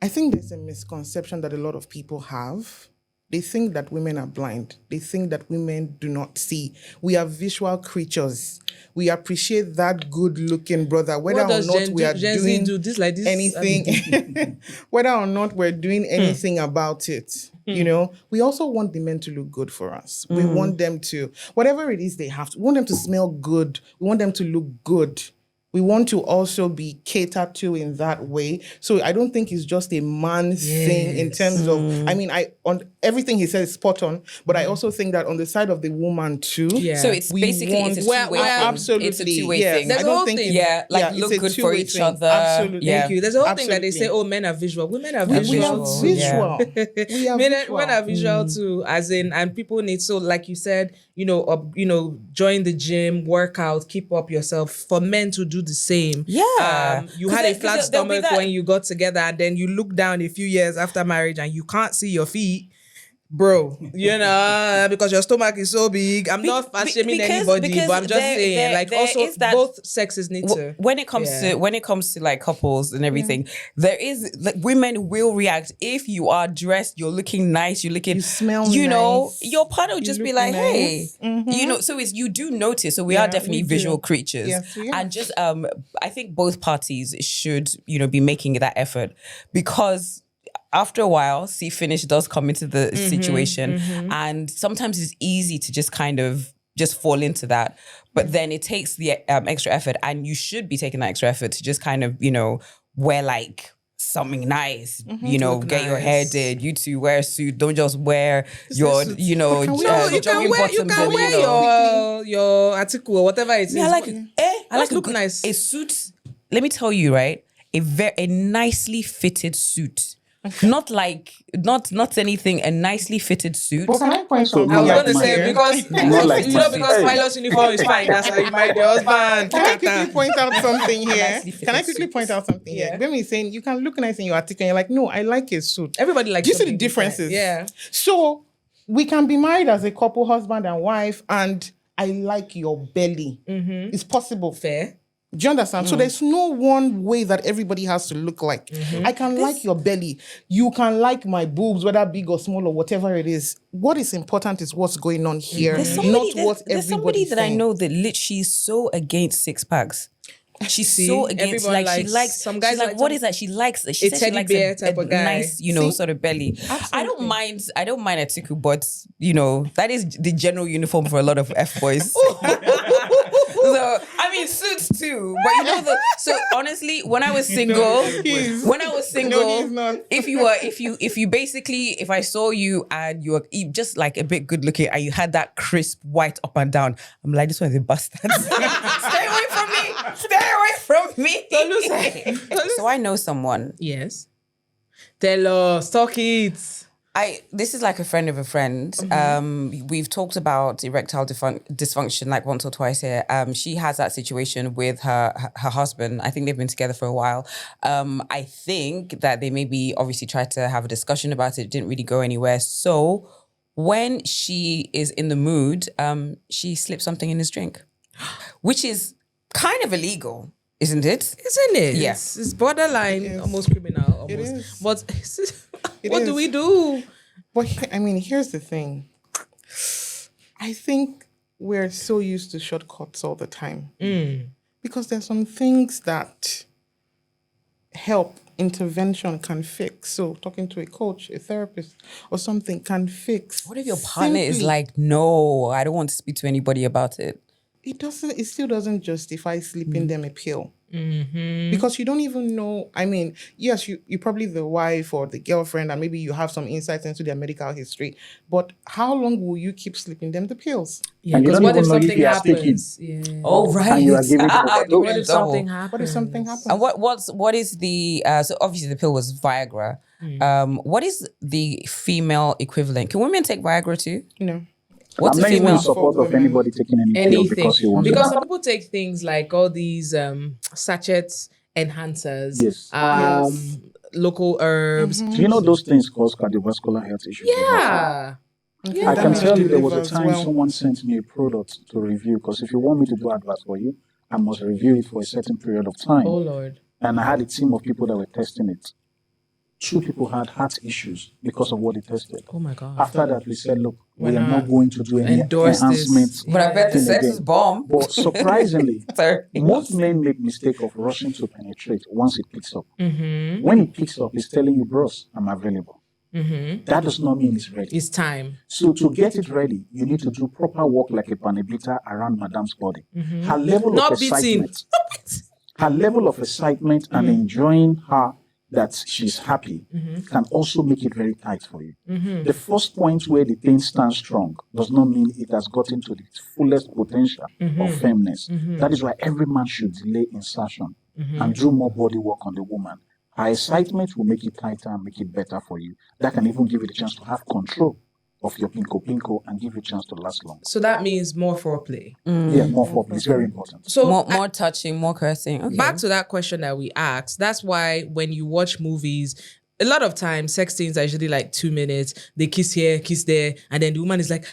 I think there's a misconception that a lot of people have. They think that women are blind. They think that women do not see. We are visual creatures. We appreciate that good-looking brother, whether or not we are doing do this like this, anything, whether or not we're doing anything about it. We also want the men to look good for us. We want them to, whatever it is they have to, we want them to smell good. We want them to look good. We want to also be catered to in that way. So I don't think it's just a man thing in terms of, on everything he says is spot on, but I also think that on the side of the woman too. Yeah. So it's basically it's a two-way thing. Absolutely. It's a two-way Yes. thing. There's a whole thing. Look good for each thing. other. Absolutely. Yeah. Thank you. There's a whole thing that they Absolutely. say, men are visual. Women are We visual. are visual. We are visual. Women are visual too, as in, and people need, so like you said, join the gym, work out, keep up yourself, for men to do the same. Yeah. You had a flat stomach when you got together, and then you look down a few years after marriage and you can't see your feet. Bro, because your stomach is so big. I'm not fat shaming anybody, but I'm just saying, both sexes need to. When it comes to like couples and everything, there is like women will react if you are dressed, you're looking nice, you smell nice. Your partner will just be like, nice. hey, so it's you do notice. So we are definitely visual creatures, yes, we are. and just I think both parties should be making that effort, because after a while, see finish does come into the situation, and sometimes it's easy to just kind of just fall into that. But then it takes the extra effort, and you should be taking that extra effort to just kind of wear like something nice, get your hair did. You two wear a suit. Don't just wear your you can wear your article or whatever it is. I like look nice. A suit. Let me tell you, right? A nicely fitted suit. Not anything, a nicely fitted suit. But can I point something? I was going to say, because because pilot's uniform is fine. That's how you marry your husband. Can I quickly point out something here? Yeah. When we're saying you can look nice in your article, and you're like, no, I like a suit. Everybody likes. Do you see the differences? Yeah. So we can be married as a couple, husband and wife, and I like your belly. It's possible. Fair. Do you understand? So there's no one way that everybody has to look like. I can like your belly. You can like my boobs, whether big or small or whatever it is. What is important is what's going on here, There's somebody that I know that literally is so against six packs. She's so against, like, she likes some guys. Like, what is that? She likes she says she likes bear type of guy. Nice, sort of belly. Absolutely. I don't mind a tickle, but that is the general uniform for a lot of F boys. So I mean suits too, but so honestly, when I was single, if I saw you and you were just like a bit good looking and you had that crisp white up and down, I'm like, this one's a bastard. Stay away from me. Stay away from me. So I know someone. Yes. Tell us, talk it. This is like a friend of a friend. We've talked about erectile dysfunction like once or twice here. She has that situation with her husband. I think they've been together for a while. I think that they maybe obviously tried to have a discussion about it. It didn't really go anywhere. So when she is in the mood, she slips something in his drink, which is kind of illegal, isn't it? Isn't it? Yes. It's borderline, almost criminal. Almost. It is. But what do we do? But here's the thing. I think we're so used to shortcuts all the time. Because there's some things that intervention can fix. So talking to a coach, a therapist, or something can fix. What if your partner is like, no, I don't want to speak to anybody about it? It still doesn't justify slipping them a pill. Because you don't even know. I mean, yes, you're probably the wife or the girlfriend, and maybe you have some insights into their medical history. But how long will you keep slipping them the pills? Yeah, And you because don't what even if know if something he has taken. happens? Yeah. Oh, right. And you are giving them Ah, overdose. What if double. something happens? What if something happens? And what is the so obviously the pill was Viagra. What is the female equivalent? Can women take Viagra too? No. What's I'm the not even in female? support For of women. anybody taking any pill Anything. because he wants Because to. some people take things like all these sachets, enhancers, Yes. Yes. local herbs. Do you know those things cause cardiovascular health issues? Yeah. Okay, I Yeah. can damage tell you the there was liver a as time well. someone sent me a product to review because if you want me to do advice for you, I must review it for a certain period of time. Oh Lord. And I had a team of people that were testing it. 2 people had heart issues because of what they tested. Oh my God. After that, we said, look, we We're are not not going to do any endorse this. enhancements. But I bet the thing sex again. is bomb. But surprisingly, Sorry. most men make mistake of rushing to penetrate once it picks up. Mm-hmm. When it picks up, it's telling you, bros, I'm available. That does not mean it's ready. It's time. So to get it ready, you need to do proper work like a panebita around Madame's body. Her level Not of beating. excitement, her level of excitement and enjoying her that she's happy can also make it very tight for you. The first point where the thing stands strong does not mean it has gotten to the fullest potential of firmness. That is why every man should delay insertion and do more body work on the woman. Her excitement will make it tighter and make it better for you. That can even give you the chance to have control of your pinko and give you a chance to last long. So that means more foreplay. Yeah, more foreplay. It's very important. So More touching, more caressing. Okay. back to that question that we asked. That's why when you watch movies, a lot of times sex scenes are usually like 2 minutes. They kiss here, kiss there, and then the woman is like,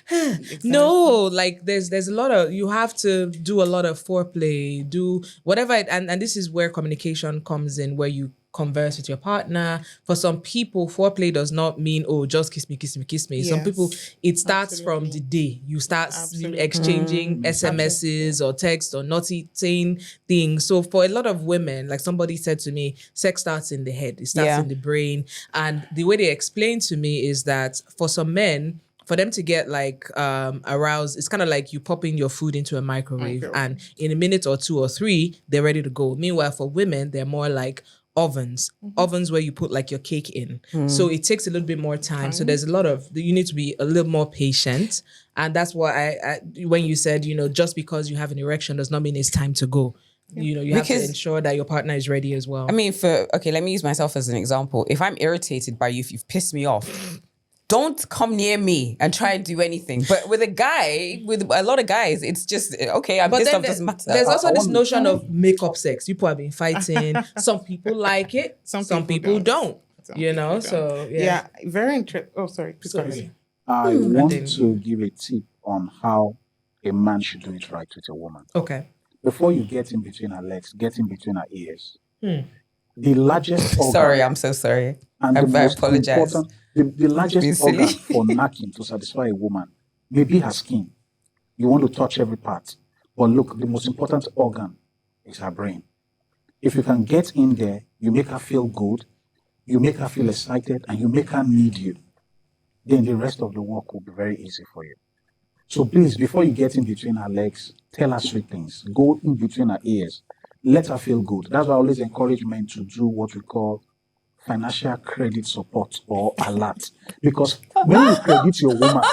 no, like there's a lot of, you have to do a lot of foreplay, do whatever, and this is where communication comes in, where you converse with your partner. For some people, foreplay does not mean, oh, just kiss me, kiss me, kiss me. Some Yes. people, it starts from the day. You start Absolutely. exchanging SMSs or text or naughty saying things. So for a lot of women, like somebody said to me, sex starts in the head. It starts Yeah. in the brain. And the way they explained to me is that for some men, for them to get like aroused, it's kind of like you popping your food into a microwave and in a minute or 2 or 3, they're ready to go. Meanwhile, for women, they're more like ovens where you put like your cake in. So it takes a little bit more time. So there's a lot of, you need to be a little more patient. And that's why I when you said, just because you have an erection does not mean it's time to go. You have to Because- ensure that your partner is ready as well. I mean, let me use myself as an example. If I'm irritated by you, if you've pissed me off, don't come near me and try and do anything. But with a lot of guys, it's just, okay, I'm pissed off, doesn't matter. There's also I this want- notion of makeup sex. People have been fighting. Some people like it. Some people don't. Some people don't. So Yeah, very interesting. Oh, sorry. Please go ahead. I want then- to give a tip on how a man should do it right with a woman. Okay. Before you get in between her legs, get in between her ears. The largest organ Sorry, I'm so sorry. and the I most apologize. important, the largest Being silly. organ for knacking to satisfy a woman may be her skin. You want to touch every part. But look, the most important organ is her brain. If you can get in there, you make her feel good, you make her feel excited, and you make her need you, then the rest of the work will be very easy for you. So please, before you get in between her legs, tell her sweet things. Go in between her ears. Let her feel good. That's why I always encourage men to do what we call financial credit support or alert. Because when you credit your woman,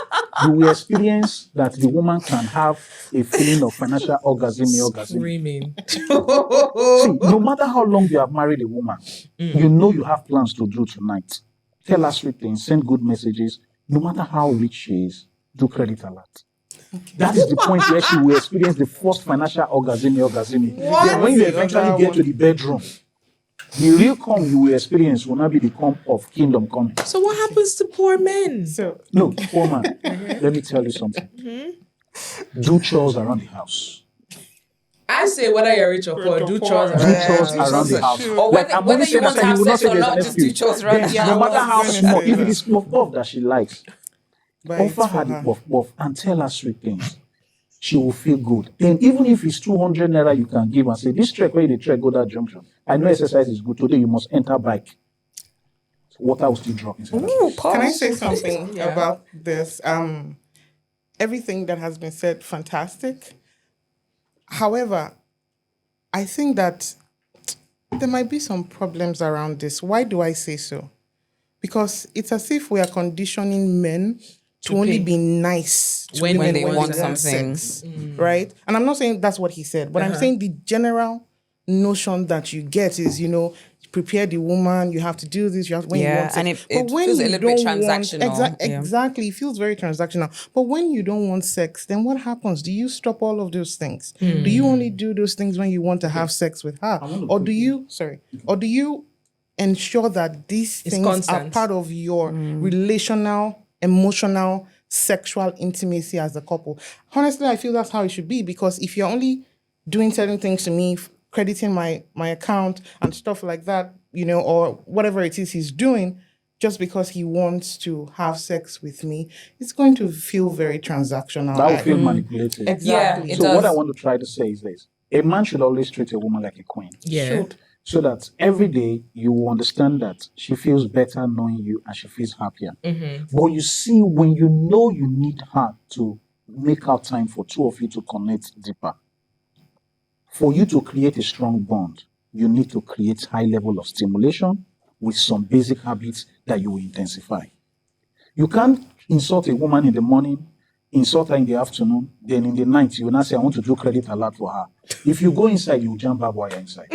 you will experience that the woman can have a feeling of financial orgasm. Screaming. See, no matter how long you have married a woman, you know you have plans to do tonight. Tell her sweet things, send good messages. No matter how rich she is, do credit alert. That is the point where she will experience the first financial orgasm. Then when you eventually get to the bedroom, the real come you will experience will not be the come of kingdom coming. So what happens to poor men? So, No, poor man, let me tell you something. Do chores around the house. I say whether you're rich or poor, do chores Do chores around the house. Or Like, whether, I'm whether only you saying want that to you have will not sex say or there's an not, just do excuse. chores around the Yeah, No house. matter how gonna small, say if that. it is puff that she likes, but it's offer for her the her. puff and tell her sweet things. She will feel good. Then even if it's 200 naira you can give and say, this trek where you dey trek go that junction. I know exercise is good. Today you must enter bike. Water will still drop inside. Ooh, pause. Can I say something Yeah. about this? Everything that has been said, fantastic. However, I think that There might be some problems around this. Why do I say so? Because it's as if we are conditioning men to only pay. be nice to When women they when want they want something. sex, right? And I'm not saying that's what he said, but I'm saying the general notion that you get is, prepare the woman, you have to do this, you have when you want sex. and it But when feels a you little bit don't want- transactional. exactly, it feels very transactional. But when you don't want sex, then what happens? Do you stop all of those things? Do you only do those things when you want to have sex with her, or do you ensure that these things are constant. part of your relational, emotional, sexual intimacy as a couple? Honestly, I feel that's how it should be, because if you're only doing certain things to me, crediting my account and stuff like that, or whatever it is he's doing, just because he wants to have sex with me, it's going to feel very transactional. That will feel manipulative. Exactly. Yeah, it So does. what I want to try to say is this: a man should always treat a woman like a queen. Yeah. So that every day you will understand that she feels better knowing you and she feels happier. But you see, when you know you need her to make out time for two of you to connect deeper, for you to create a strong bond, you need to create high level of stimulation with some basic habits that you will intensify. You can't insult a woman in the morning, insult her in the afternoon, then in the night you will not say, I want to do credit alert for her. If you go inside, you will jump barbed wire inside.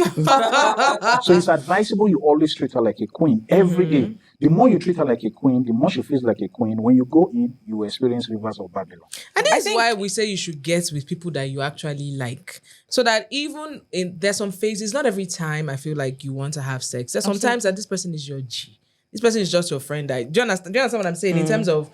So it's advisable you always treat her like a queen every day. The more you treat her like a queen, the more she feels like a queen. When you go in, you will experience rivers of Babylon. And that's why we say you should get with people that you actually like. So that even there's some phases, not every time I feel like you want to have sex. There's sometimes that this person is your G. This person is just your friend. Do you understand what I'm saying? In terms of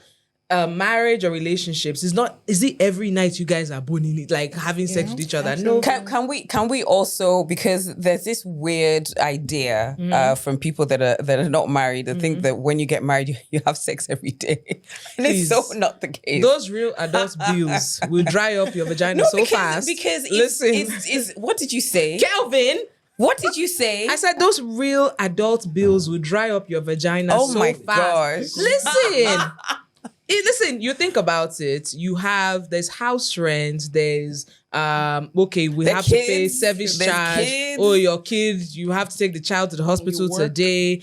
marriage or relationships, is it every night you guys are boning it, like having sex with each other? No. Can we also, because there's this weird idea from people that are not married, that think that when you get married you have sex every day. And it's so not the case. Those real adult bills will dry up your vagina fast. Because listen, it's what did you say? Kelvin, What did you say? I said those real adult bills will dry up your vagina Oh so my fast. gosh. Listen, you think about it. There's house rent, there's we have to pay kids, service there's charge. kids. Oh, your kids, you have to take the child to the hospital today.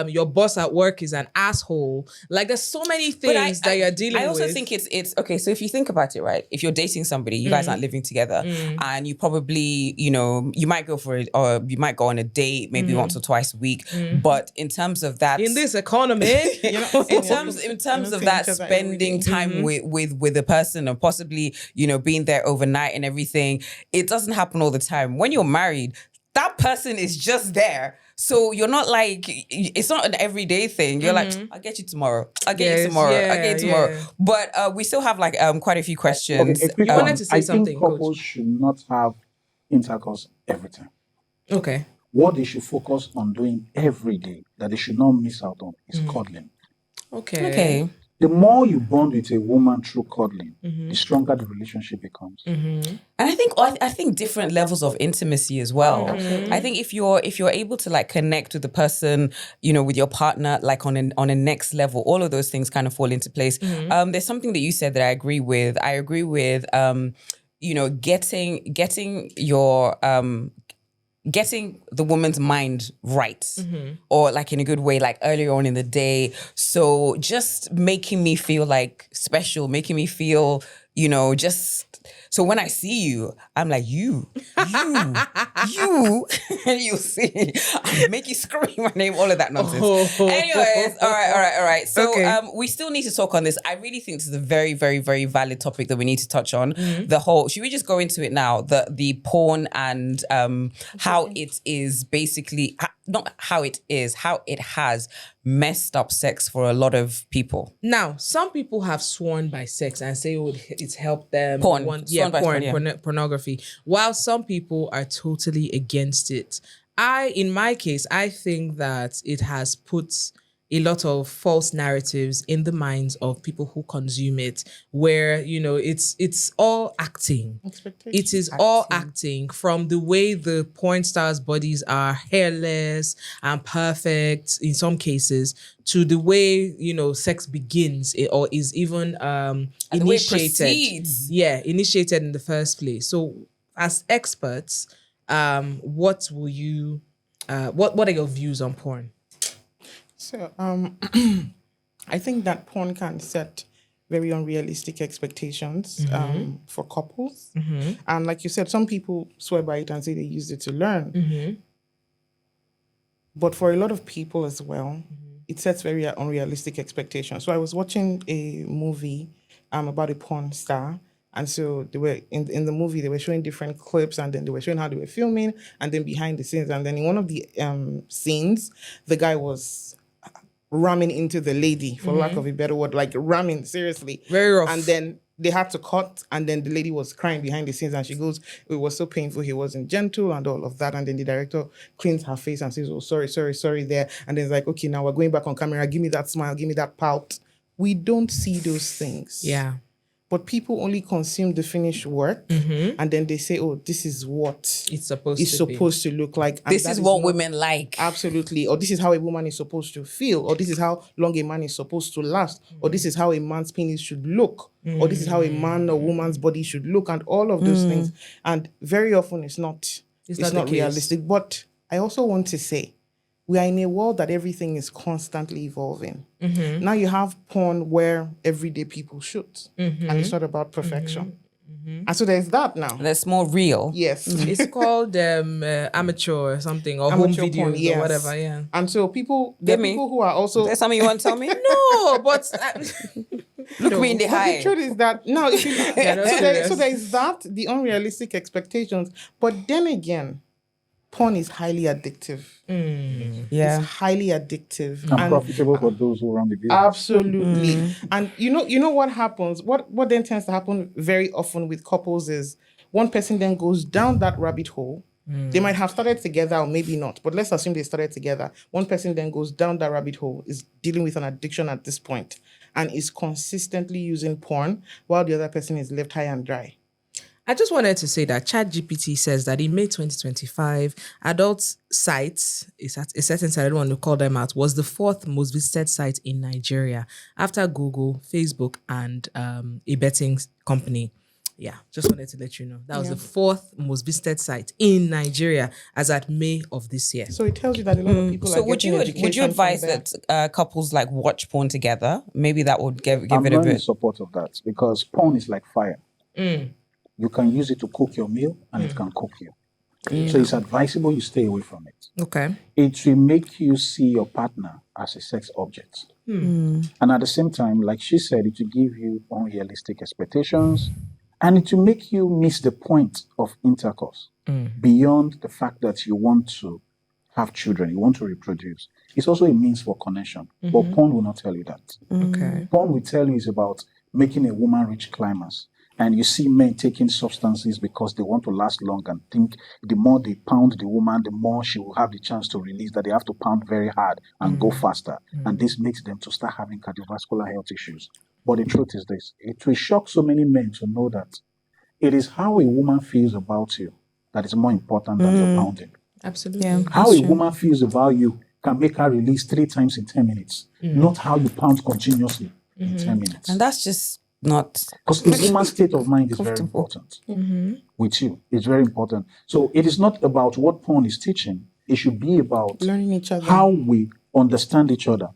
Your boss at work is an asshole. Like, there's so many things that you're dealing with. I also think it's okay. So if you think about it, right? If you're dating somebody, you guys aren't living together, and you probably, you might go for it, or you might go on a date maybe once or twice a week. But in terms of that, in this economy, in terms of that spending time with a person, and possibly being there overnight and everything, it doesn't happen all the time. When you're married, that person is just there. So you're not like, it's not an everyday thing. You're like, I'll get you tomorrow. I'll get you tomorrow. I'll get you tomorrow. Yeah. But we still have like quite a few questions. Okay, a quick You one. wanted to say I something, think couples should not have intercourse every time. Okay. What they should focus on doing every day, that they should not miss out on, is cuddling. Okay. The more you bond with a woman through cuddling, the stronger the relationship becomes. And I think different levels of intimacy as well. I think if you're able to like connect with the person, with your partner, like on a next level, all of those things kind of fall into place. There's something that you said that I agree with. Getting the woman's mind right, or like in a good way, like earlier on in the day. So just making me feel like special, making me feel, so when I see you, I'm like, you, and you see, I make you scream my name, all of that nonsense. Anyways, all right. So we still need to talk on this. I really think this is a very, very, very valid topic that we need to touch on. The whole, should we just go into it now? The porn and how it is basically, not how it is, how it has messed up sex for a lot of people. Now, some people have sworn by sex and say it's helped them. Pornography. While some people are totally against it. In my case, I think that it has put a lot of false narratives in the minds of people who consume it, where, it's all acting. It is all acting, from the way the porn stars' bodies are hairless and perfect in some cases, to the way, sex begins or is even initiated. Initiated in the first place. So as experts, what will you What are your views on porn? So, I think that porn can set very unrealistic expectations for couples. And like you said, some people swear by it and say they used it to learn. But for a lot of people as well, it sets very unrealistic expectations. So I was watching a movie about a porn star. And so they were in the movie, they were showing different clips, and then they were showing how they were filming, and then behind the scenes. And then in one of the scenes, the guy was ramming into the lady, for lack of a better word, like ramming, seriously. Very rough. And then they had to cut, and then the lady was crying behind the scenes, and she goes, it was so painful, he wasn't gentle and all of that. And then the director cleans her face and says, oh, sorry there. And then it's like, okay, now we're going back on camera, give me that smile, give me that pout. We don't see those things. Yeah. But people only consume the finished work, and then they say, oh, this is what It's supposed to look like. And This that is what not- women like. Absolutely. Or this is how a woman is supposed to feel, or this is how long a man is supposed to last, or this is how a man's penis should look, or this is how a man or woman's body should look, and all of those things. And very often it's not not the realistic. But I also want to say, we are in a world that everything is constantly evolving. Now you have porn where everyday people shoot, and it's not about perfection. And so there's that now. That's more real. Yes. It's called amateur or something, or Amateur home videos porn, yes. or whatever. Yeah. And so there are me. people who are also... Is there something you want to tell me? No, but Look me in the But the eye. truth is that no, if you, that's serious. so there is that, the unrealistic expectations. But then again, porn is highly addictive. Yeah. It's highly addictive And profitable for those who run the business. Absolutely. And you know what happens? What then tends to happen very often with couples is one person then goes down that rabbit hole. They might have started together or maybe not, but let's assume they started together. One person then goes down that rabbit hole, is dealing with an addiction at this point, and is consistently using porn while the other person is left high and dry. I just wanted to say that ChatGPT says that in May 2025, adult sites, a certain site, I don't want to call them out, was the 4th most visited site in Nigeria after Google, Facebook, and a betting company. Yeah, just wanted to let you know. That was the 4th most visited site in Nigeria as at May of this year. So it tells you that a lot of people So are would getting you education advise from there. that couples like watch porn together? Maybe that would give I'm it a not in bit. support of that because porn is like fire. You can use it to cook your meal and it can cook you. So it's advisable you stay away from it. Okay. It will make you see your partner as a sex object. And at the same time, like she said, it will give you unrealistic expectations and it will make you miss the point of intercourse beyond the fact that you want to have children, you want to reproduce. It's also a means for connection. But porn will not tell you that. Okay. Porn will tell you is about making a woman reach climax. And you see men taking substances because they want to last long and think the more they pound the woman, the more she will have the chance to release, that they have to pound very hard and go faster. And this makes them to start having cardiovascular health issues. But the truth is this, it will shock so many men to know that it is how a woman feels about you that is more important than your pounding. Absolutely. Yeah. How a woman feels about you can make her release 3 times in 10 minutes, not how you pound continuously in 10 minutes. And that's just not... Because a woman's state of mind is very important with you. It's very important. So it is not about what porn is teaching. It should be about Learning each other. how we understand each other.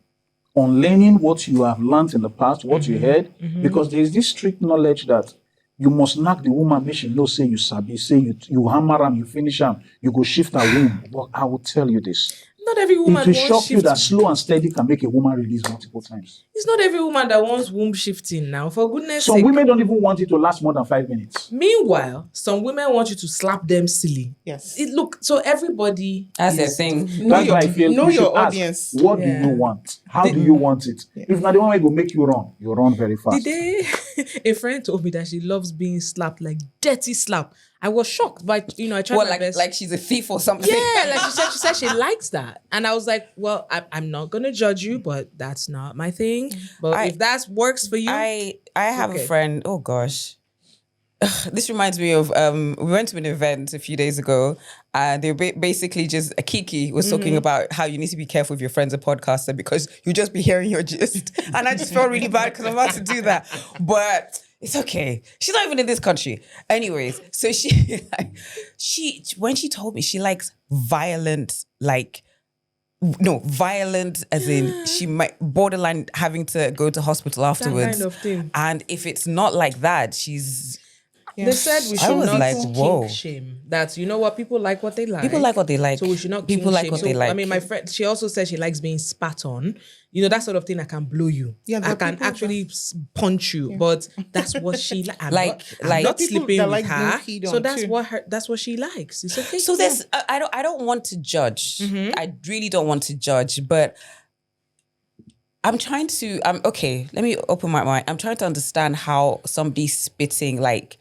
On learning what you have learned in the past, what you heard. Because there is this strict knowledge that you must knock the woman, make she know, say you sabi, say you hammer am, you finish am, you go shift her womb. But I will tell you this. Not every woman It will wants shock you shift. that slow and steady can make a woman release multiple times. It's not every woman that wants womb shifting now, for goodness Some sake. women don't even want it to last more than 5 minutes. Meanwhile, some women want you to slap them silly. Yes. Look, so everybody That's their is- thing. That's why I feel know we should your ask, audience. what do Yeah. you want? How do you want it? If not the one way go make you run, you run very fast. Did a friend told me that she loves being slapped, like dirty slap. I was shocked, but I tried What, my best. like she's a thief or something? Yeah, like she said she likes that. And I was like, well, I'm not gonna judge you, but that's not my thing. But if that works for you, I have okay. a friend. Oh gosh, this reminds me of we went to an event a few days ago, and they were basically just Kiki was talking about how you need to be careful if your friend's a podcaster because you just be hearing your gist, and I just felt really bad because I'm about to do that, but. It's okay. She's not even in this country. Anyways, so she when she told me she likes violent, violent as in she might borderline having to go to hospital afterwards. That kind of thing. And if it's not like that, she's They said we I should was not like, whoa. kink shame. That, you know what, people like what they like. People like what they like. So we should not People kink like shame. what So, they like. I mean, my friend, she also said she likes being spat on. You know, that sort of thing that can blow you. Yeah, I the can people actually punch you, but that's what she likes. I'm Like- not the people sleeping that with like her. being peed So on that's what she likes. It's okay. So there's I don't want to judge. I really don't want to judge, but I'm trying to okay, let me open my mind. I'm trying to understand how somebody spitting like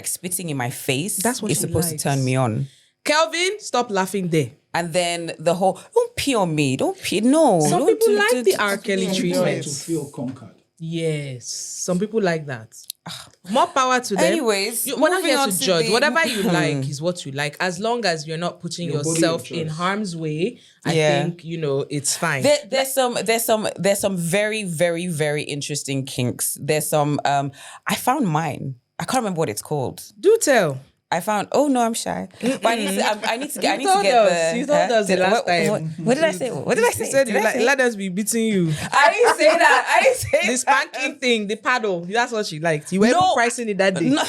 spitting in my face That's what is she supposed likes. to turn me on. Kelvin, stop laughing there. And then the whole don't pee on me, don't pee. No. Some don't people do- like do- the do- R. Kelly To treatment. feel conquered. Yes, some people like that. More power to them. Anyways, we're not moving here on to to judge. the- Whatever you like is what you like. As long as you're not putting Your body, yourself your in choice. harm's way, I Yeah. think it's fine. There's some very, very, very interesting kinks. There's some I found mine. I can't remember what it's called. Do tell. I found. Oh no, I'm shy. But I need to get. told the. us. You told us the last time. What did I say? What did I say? You said Did you I like, say? let us be beating you. I didn't say that. I didn't say The that. spanking thing, the paddle. That's what she liked. You were even No. pricing it that day. No,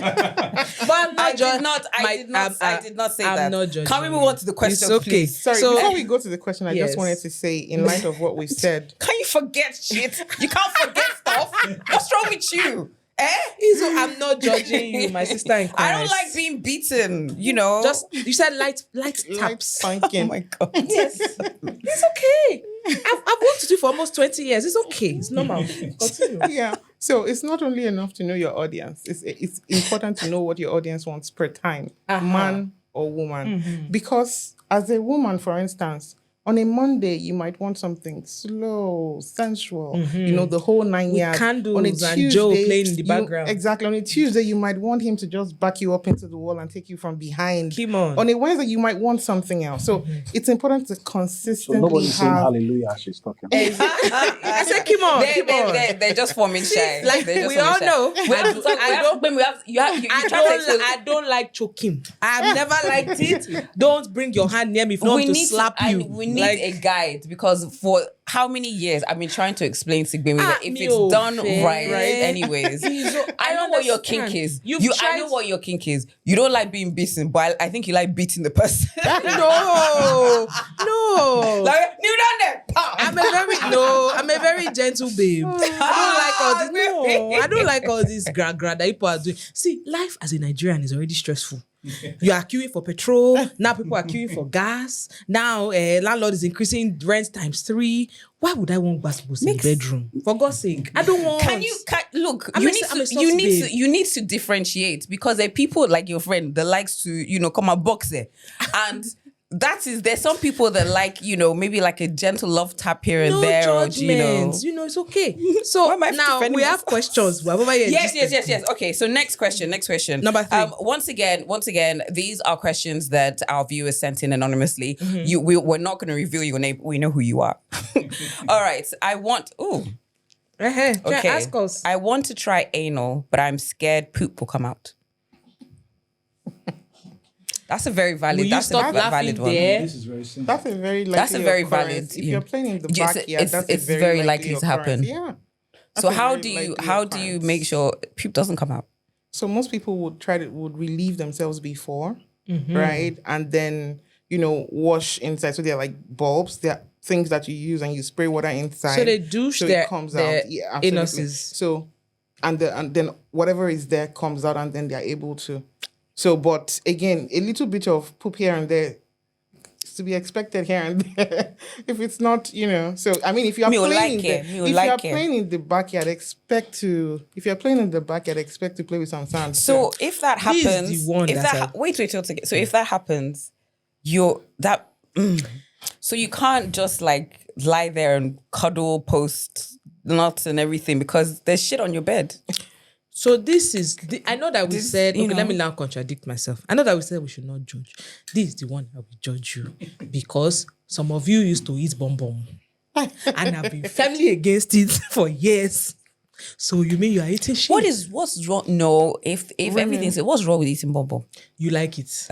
But I'm not I did not. I did not say I'm that. not judging Can we move you. on to the question, It's okay. please? Sorry, So- before we go to the question, I Yes. just wanted to say, in light of what we've said, Can you forget shit? You can't forget stuff. What's wrong with you? I'm not judging you, my sister in Christ. I don't like being beaten. You know. Just you said light light taps. spanking. Oh my god. Yes, it's okay. I've worked with you for almost 20 years. It's okay. It's normal. Continue. Yeah. So it's not only enough to know your audience. It's important to know what your audience wants per time, man or woman. Because as a woman, for instance, on a Monday, you might want something slow, sensual, the whole 9 yards. Candles On a and Joe playing in the background. Exactly. On a Tuesday, you might want him to just back you up into the wall and take you from behind. Come on. On a Wednesday, you might want something else. So it's important to So consistently nobody's saying have... hallelujah as she's talking. I said, come on, They're just forming shy. Like, They're just we forming all shy. know. I I don't like choking. I've never liked it. Don't bring your hand near me if not to slap you. We need a guide because for how many years I've been trying to explain to Gbemi that if me it's done fair. right, anyways. I know what your kink understand. is. You've I tried- know what your kink is. You don't like being beaten, but I think you like beating the person. No. Like, kneel down there. Pow. I'm a very gentle babe. I don't like all this gra that people are doing. See, life as a Nigerian is already stressful. You are queuing for petrol. Now people are queuing for gas. Now landlord is increasing rent ×3. Why would I want basketballs in the bedroom? For God's sake, I don't want. Look? I'm You a need soft babe. you need to differentiate because there are people like your friend that likes to come and box there, and there's some people that like maybe like a gentle love tap here and No there, or judgments. It's okay. So am I now defending we have myself? questions. We're over here Yes. Okay, so next question. Number 3. Once again, these are questions that our viewers sent in anonymously. We're not going to reveal your name. We know who you are. All right. Okay. Okay. Ask us. I want to try anal, but I'm scared poop will come out. That's a very valid. Will you That's stop a valid laughing one. there? This is very simple. That's a very likely That's a very occurrence. valid, If you're playing in the Yes, backyard, that's it's a very likely to happen. occurrence. Yeah. So That's a how very do you likely occurrence. make sure poop doesn't come out? So most people would relieve themselves before, Mm-hmm. right? And then, wash inside. So they're like bulbs. They're things that you use and you spray water inside. So they douche so their- it comes their out. Yeah, absolutely. anuses. So and then whatever is there comes out and then they're able to. So, but again, a little bit of poop here and there is to be expected here and there. If it's not, So I mean, if you are Me will playing like in it. the, Me will if you like are it. playing in the backyard, expect to play with some sand. So if that This is happens, the one if that's that wait till together. So if that happens, so you can't just like lie there and cuddle, post nuts and everything because there's shit on your bed. So this is I know that we said, okay, you let know. me now contradict myself. I know that we said we should not judge. This is the one that will judge you because some of you used to eat bomb and have been firmly against it for years. So you mean you are eating shit? What's wrong? No, if everything's what's wrong with eating bonbon? You like it?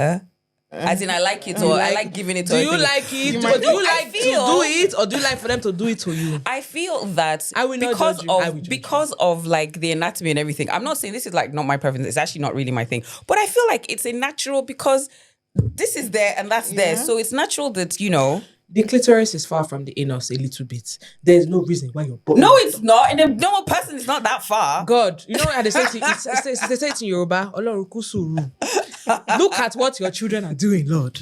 As in, I like it, or I like giving it. Do you like it? Or do you like to do it, or do you like for them to do it to you? I feel that I will not because judge you. I will of judge because of like the anatomy and everything. I'm not saying this is like not my preference. It's actually not really my thing. But I feel like it's a natural because this is there and that's there. So it's natural that, you know. The clitoris is far from the anus a little bit. There's no reason why you're... No, it's not. And a normal person is not that far. God, you know how they say they say it in Yoruba, Ọlọ́run kú sùúrù. Look at what your children are doing, Lord.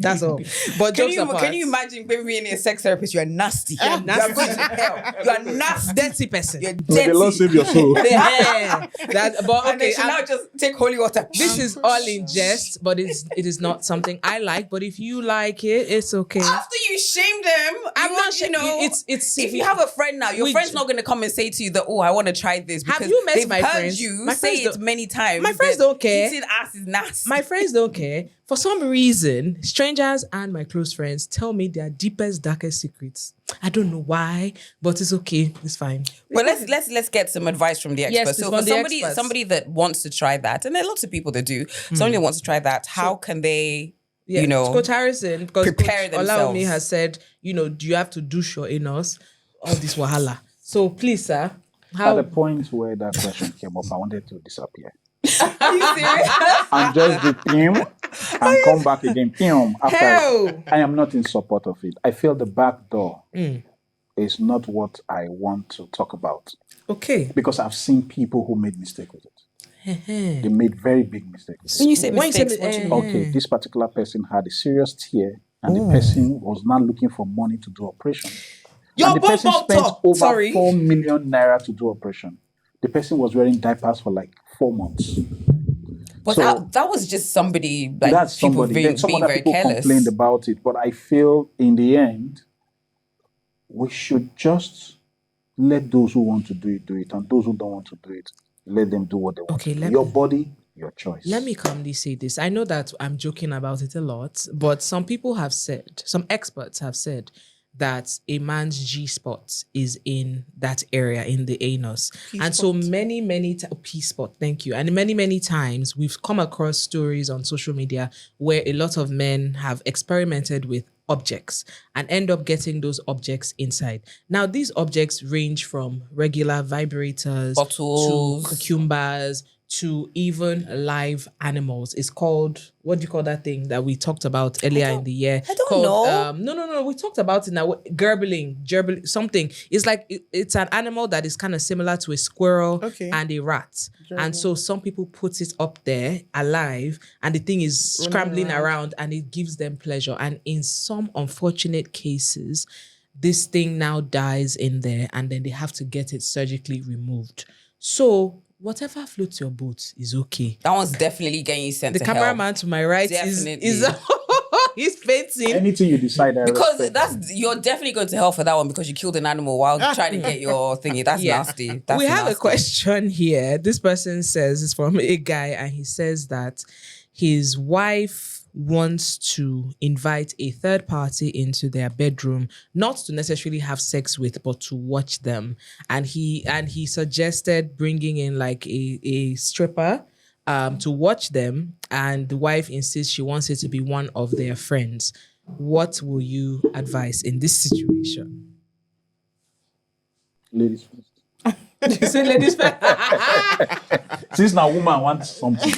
That's all. But can you imagine being a sex therapist? You're nasty. You're nasty. Going to hell. You're a nasty. Dirty person. You're May dirty. the Lord save your soul. But And then she now just take holy water. this is all in jest, but it is not something I like. But if you like it, it's okay. After you shame them, I'm not you know. It's If you have a friend now, your friend's not going to come and say to you that, oh, I want to try this. Have Because you met they've my heard friends? you My say friends it many times. my friends that don't care. Eating ass is nasty. My friends don't care. For some reason, strangers and my close friends tell me their deepest, darkest secrets. I don't know why, but it's okay. It's fine. Well, let's get some advice from the expert. Yes, So from for the experts. somebody that wants to try that, and there are lots of people that do. Somebody that wants to try that, how can they, Yeah, you know, Coach Harrison, because prepare Coach Olawunmi themselves? has said, you know, do you have to douche your anus? All this wahala. So please, sir, At the point where that question came up, I wanted to disappear Are you serious? and just do pim and come back again. Pim after. Hell. I am not in support of it. I feel the back door is not what I want to talk about Okay. because I've seen people who made mistake with it. They made very big mistakes. When you say When you say mistakes, what do you mean? Okay, this particular person had a serious tear, and the person was not looking for money to do operation. Your And the person bum spent top. over Sorry. 4 million naira to do operation. The person was wearing diapers for like 4 months. But So- that was just somebody like That's people somebody. Then some being other very people careless. complained about it, but I feel in the end, we should just let those who want to do it, and those who don't want to do it, let them do what they want. Okay, to do. let Your me- body, your choice. Let me calmly say this. I know that I'm joking about it a lot, but some people have said, some experts have said that a man's G-spot is in that area, in the anus. And so many P-spot, thank you. And many times we've come across stories on social media where a lot of men have experimented with objects and end up getting those objects inside. Now, these objects range from regular vibrators Bottles. to cucumbers to even live animals. It's called, what do you call that thing that we talked about earlier in the year? I don't called, know. No. We talked about it now. Gerbil, something. It's like, it's an animal that is kind of similar to a squirrel and a rat. And so some people put it up there alive and the thing is scrambling around and it gives them pleasure. And in some unfortunate cases, this thing now dies in there and then they have to get it surgically removed. So whatever floats your boat is okay. That one's definitely getting you sent The to cameraman to my right is Definitely. he's fainting. Anything you decide, I Because respect. you're definitely going to hell for that one because you killed an animal while trying to get your thingy. That's Yeah. nasty. That's We have a nasty. question here. This person says it's from a guy, and he says that his wife wants to invite a third party into their bedroom, not to necessarily have sex with, but to watch them. And he suggested bringing in like a stripper to watch them, and the wife insists she wants it to be one of their friends. What will you advise in this situation? Ladies first. You say ladies first. Since now woman wants something,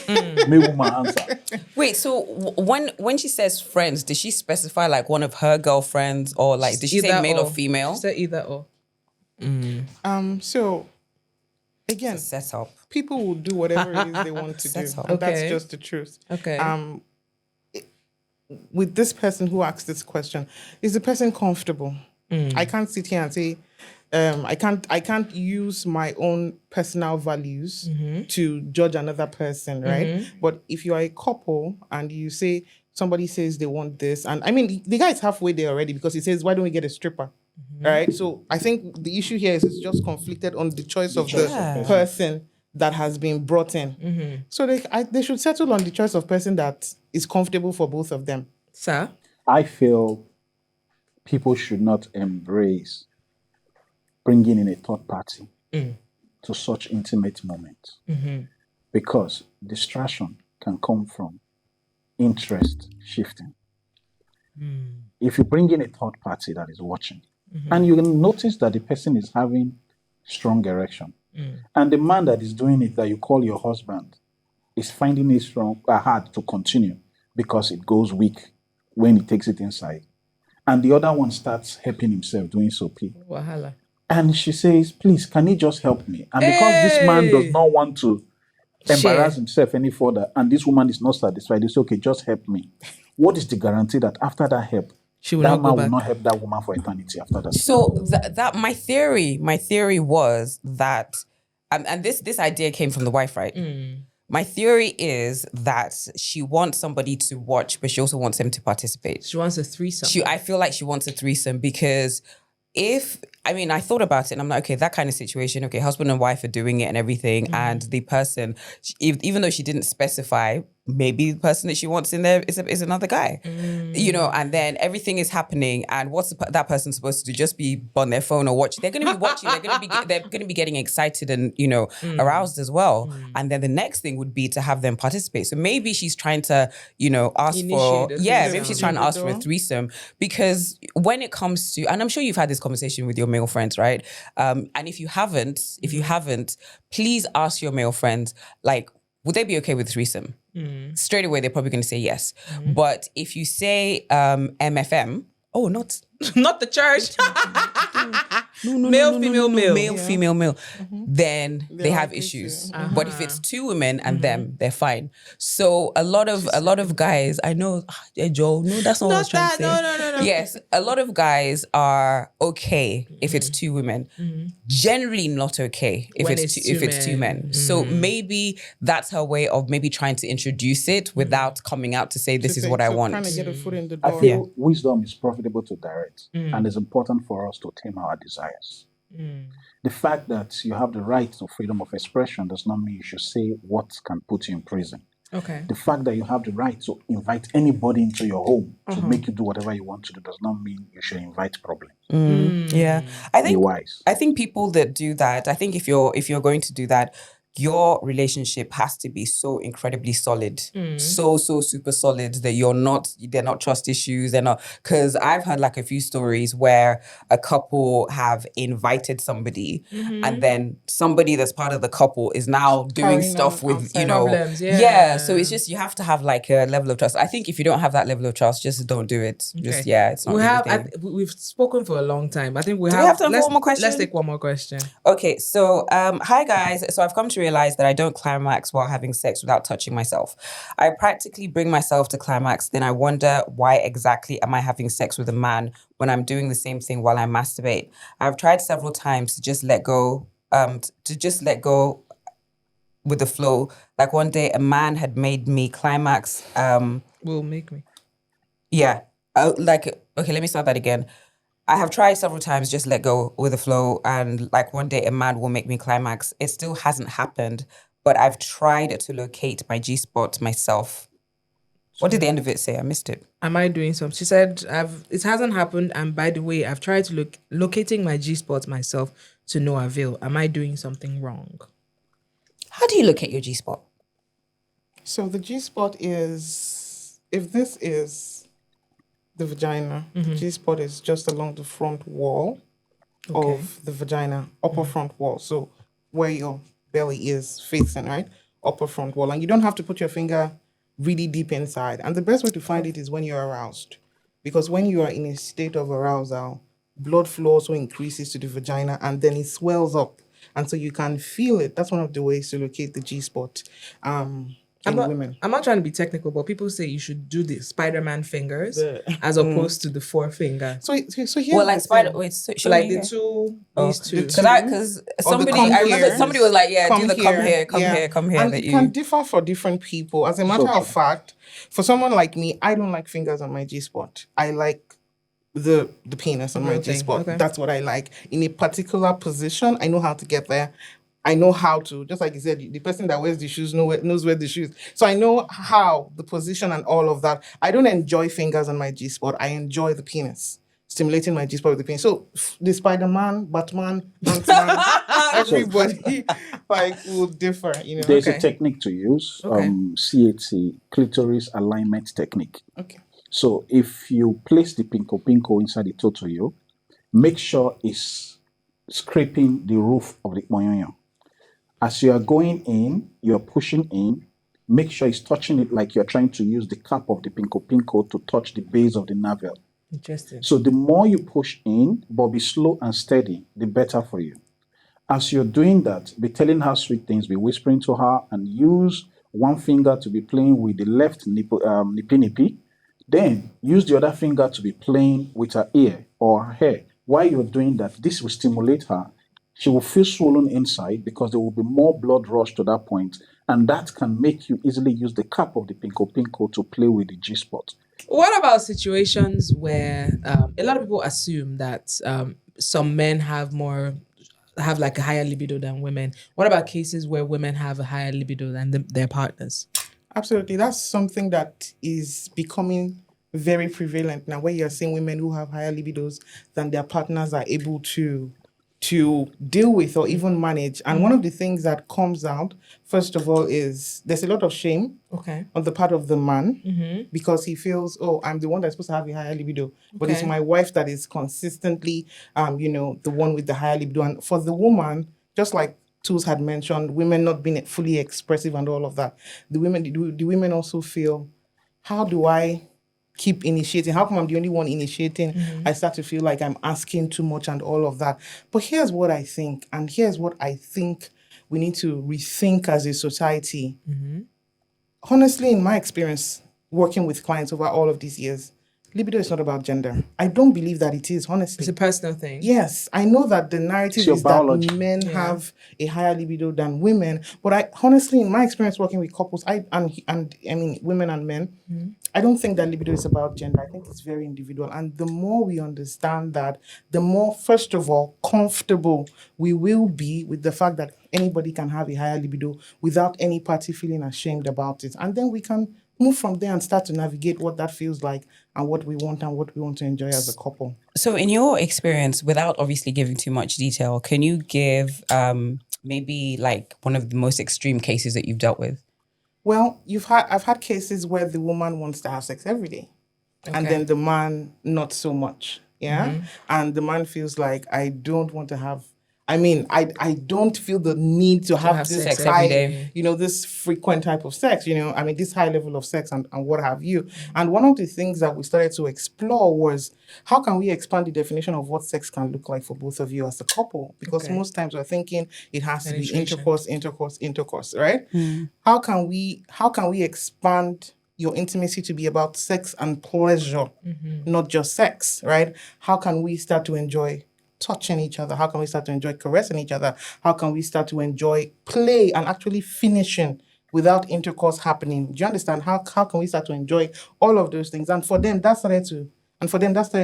make woman answer. Wait, so when she says friends, did she specify like one of her girlfriends or like did she say Either male or or. female? She said either or. So again, Set up. people will do whatever it is they want to do. That's all. And that's Okay. just the truth. Okay. With this person who asked this question, is the person comfortable? I can't sit here and say, I can't use my own personal values to judge another person, right? But if you are a couple and you say somebody says they want this, and I mean the guy is halfway there already because he says, why don't we get a stripper? Right? So I think the issue here is it's just conflicted on the choice of the person that has been brought in. So they should settle on the choice of person that is comfortable for both of them. Sir? I feel people should not embrace bringing in a third party to such intimate moments. Because distraction can come from interest shifting. If you bring in a third party that is watching, and you can notice that the person is having strong erection, and the man that is doing it, that you call your husband, is finding it hard to continue because it goes weak when he takes it inside, and the other one starts helping himself doing so, Wahala. and she says, please, can you just help me? And because this man does not want to embarrass himself any further, and this woman is not satisfied, it's okay, just help me. What is the guarantee that after that help, that man will not help that woman for eternity after that? So that my theory was that, and this idea came from the wife, right? My theory is that she wants somebody to watch, but she also wants him to participate. She wants a threesome. I feel like she wants a threesome because I thought about it and I'm like, okay, that kind of situation, okay, husband and wife are doing it and everything, and the person, even though she didn't specify, maybe the person that she wants in there is another guy, and then everything is happening, and what's that person supposed to do? Just be on their phone or watch? They're going to be watching. They're going to be getting excited and aroused as well. And then the next thing would be to have them participate. So maybe she's trying to maybe she's trying to ask for a threesome, because when it comes to, and I'm sure you've had this conversation with your male friends, right? And if you haven't, please ask your male friends, like, would they be okay with threesome? Straight away, they're probably going to say yes. But if you say MFM, not the church. Male, female, male. Then they have issues. But if it's two women and them, they're fine. So a lot of guys, I know, Joe, no, that's not what I was trying to say. No. Yes, a lot of guys are okay if it's two women. Generally not okay if it's two men. So maybe that's her way of maybe trying to introduce it without coming out to say this is what I want. Trying to get a foot in the door. I feel wisdom is profitable to direct, and it's important for us to tame our desires. The fact that you have the right to freedom of expression does not mean you should say what can put you in prison. Okay. The fact that you have the right to invite anybody into your home to make you do whatever you want to do does not mean you should invite problems. Yeah, Be wise. I think people that do that, I think if you're going to do that, your relationship has to be so incredibly solid, so super solid that they're not trust issues. They're not, because I've heard like a few stories where a couple have invited somebody, and then somebody that's part of the couple is now doing stuff with problems. So it's just, you have to have like a level of trust. I think if you don't have that level of trust, just don't do it. Just it's not. We've spoken for a long time. I think we have to have one more question. Let's take one more question. Okay, so hi guys. So I've come to realize that I don't climax while having sex without touching myself. I practically bring myself to climax, then I wonder, why exactly am I having sex with a man when I'm doing the same thing while I masturbate? I've tried several times to just let go, with the flow. Like one day a man had made me climax. Will make me. Yeah. Okay, let me start that again. I have tried several times, just let go with the flow, and like one day a man will make me climax. It still hasn't happened, but I've tried to locate my G-spot myself. What did the end of it say? I missed it. Am I doing something? She said, it hasn't happened, and by the way, I've tried to locating my G-spot myself to no avail. Am I doing something wrong? How do you locate your G-spot? So the G-spot is, if this is the vagina, the G-spot is just along the front wall of the vagina, upper front wall. So where your belly is facing, right? Upper front wall. And you don't have to put your finger really deep inside. And the best way to find it is when you're aroused. Because when you are in a state of arousal, blood flow also increases to the vagina and then it swells up. And so you can feel it. That's one of the ways to locate the G-spot. Women. I'm not trying to be technical, but people say you should do the Spider-Man fingers as opposed to the forefinger. So here's like Spider. Wait, so like the two, these two. Because I remember somebody was like, do the come here. And it can differ for different people. As a matter of fact, for someone like me, I don't like fingers on my G-spot. I like the penis on my G-spot. Okay. That's what I like. In a particular position, I know how to get there. I know how to, just like you said, the person that wears the shoes knows where the shoes. So I know how, the position and all of that. I don't enjoy fingers on my G-spot. I enjoy the penis. stimulating my G-spot with the penis. So the Spider-Man, Batman, Ant-Man, everybody like will differ, you know. There's a technique to use, Okay. CAT, clitoris alignment technique. Okay. So if you place the pinko inside the totoyo, make sure it's scraping the roof of the moyoyo. As you are going in, you're pushing in, make sure it's touching it like you're trying to use the cap of the pinko to touch the base of the navel. Interesting. So the more you push in, but be slow and steady, the better for you. As you're doing that, be telling her sweet things, be whispering to her, and use one finger to be playing with the left nippy. Then use the other finger to be playing with her ear or her hair. While you're doing that, this will stimulate her. She will feel swollen inside because there will be more blood rush to that point, and that can make you easily use the cap of the pinko to play with the G-spot. What about situations where a lot of people assume that some men have like a higher libido than women? What about cases where women have a higher libido than their partners? Absolutely. That's something that is becoming very prevalent now, where you're seeing women who have higher libidos than their partners are able to deal with or even manage. And one of the things that comes out, first of all, is there's a lot of shame on the part of the man because he feels, oh, I'm the one that's supposed to have a higher libido, but it's my wife that is consistently, the one with the higher libido. And for the woman, just like Tools had mentioned, women not being fully expressive and all of that, the women also feel, how do I keep initiating? How come I'm the only one initiating? I start to feel like I'm asking too much and all of that. But here's what I think, and here's what I think we need to rethink as a society. Honestly, in my experience, working with clients over all of these years, libido is not about gender. I don't believe that it is, honestly. It's a personal thing. Yes, I know that the narrative is biology. That men have a higher libido than women, but I honestly, in my experience working with couples, I mean women and men, I don't think that libido is about gender. I think it's very individual. And the more we understand that, the more, first of all, comfortable we will be with the fact that anybody can have a higher libido without any party feeling ashamed about it. And then we can move from there and start to navigate what that feels like and what we want to enjoy as a couple. So in your experience, without obviously giving too much detail, can you give maybe like one of the most extreme cases that you've dealt with? Well, I've had cases where the woman wants to have sex every day, and then the man not so much. And the man feels like, I don't want to have. I mean, I don't feel the need to have this sex high, every day. This frequent type of sex, I mean, this high level of sex and what have you. And one of the things that we started to explore was, how can we expand the definition of what sex can look like for both of you as a couple? Because most times we're thinking it has to be intercourse, right? How can we expand your intimacy to be about sex and pleasure, not just sex, right? How can we start to enjoy touching each other? How can we start to enjoy caressing each other? How can we start to enjoy play and actually finishing without intercourse happening? Do you understand? How can we start to enjoy all of those things? And for them, that started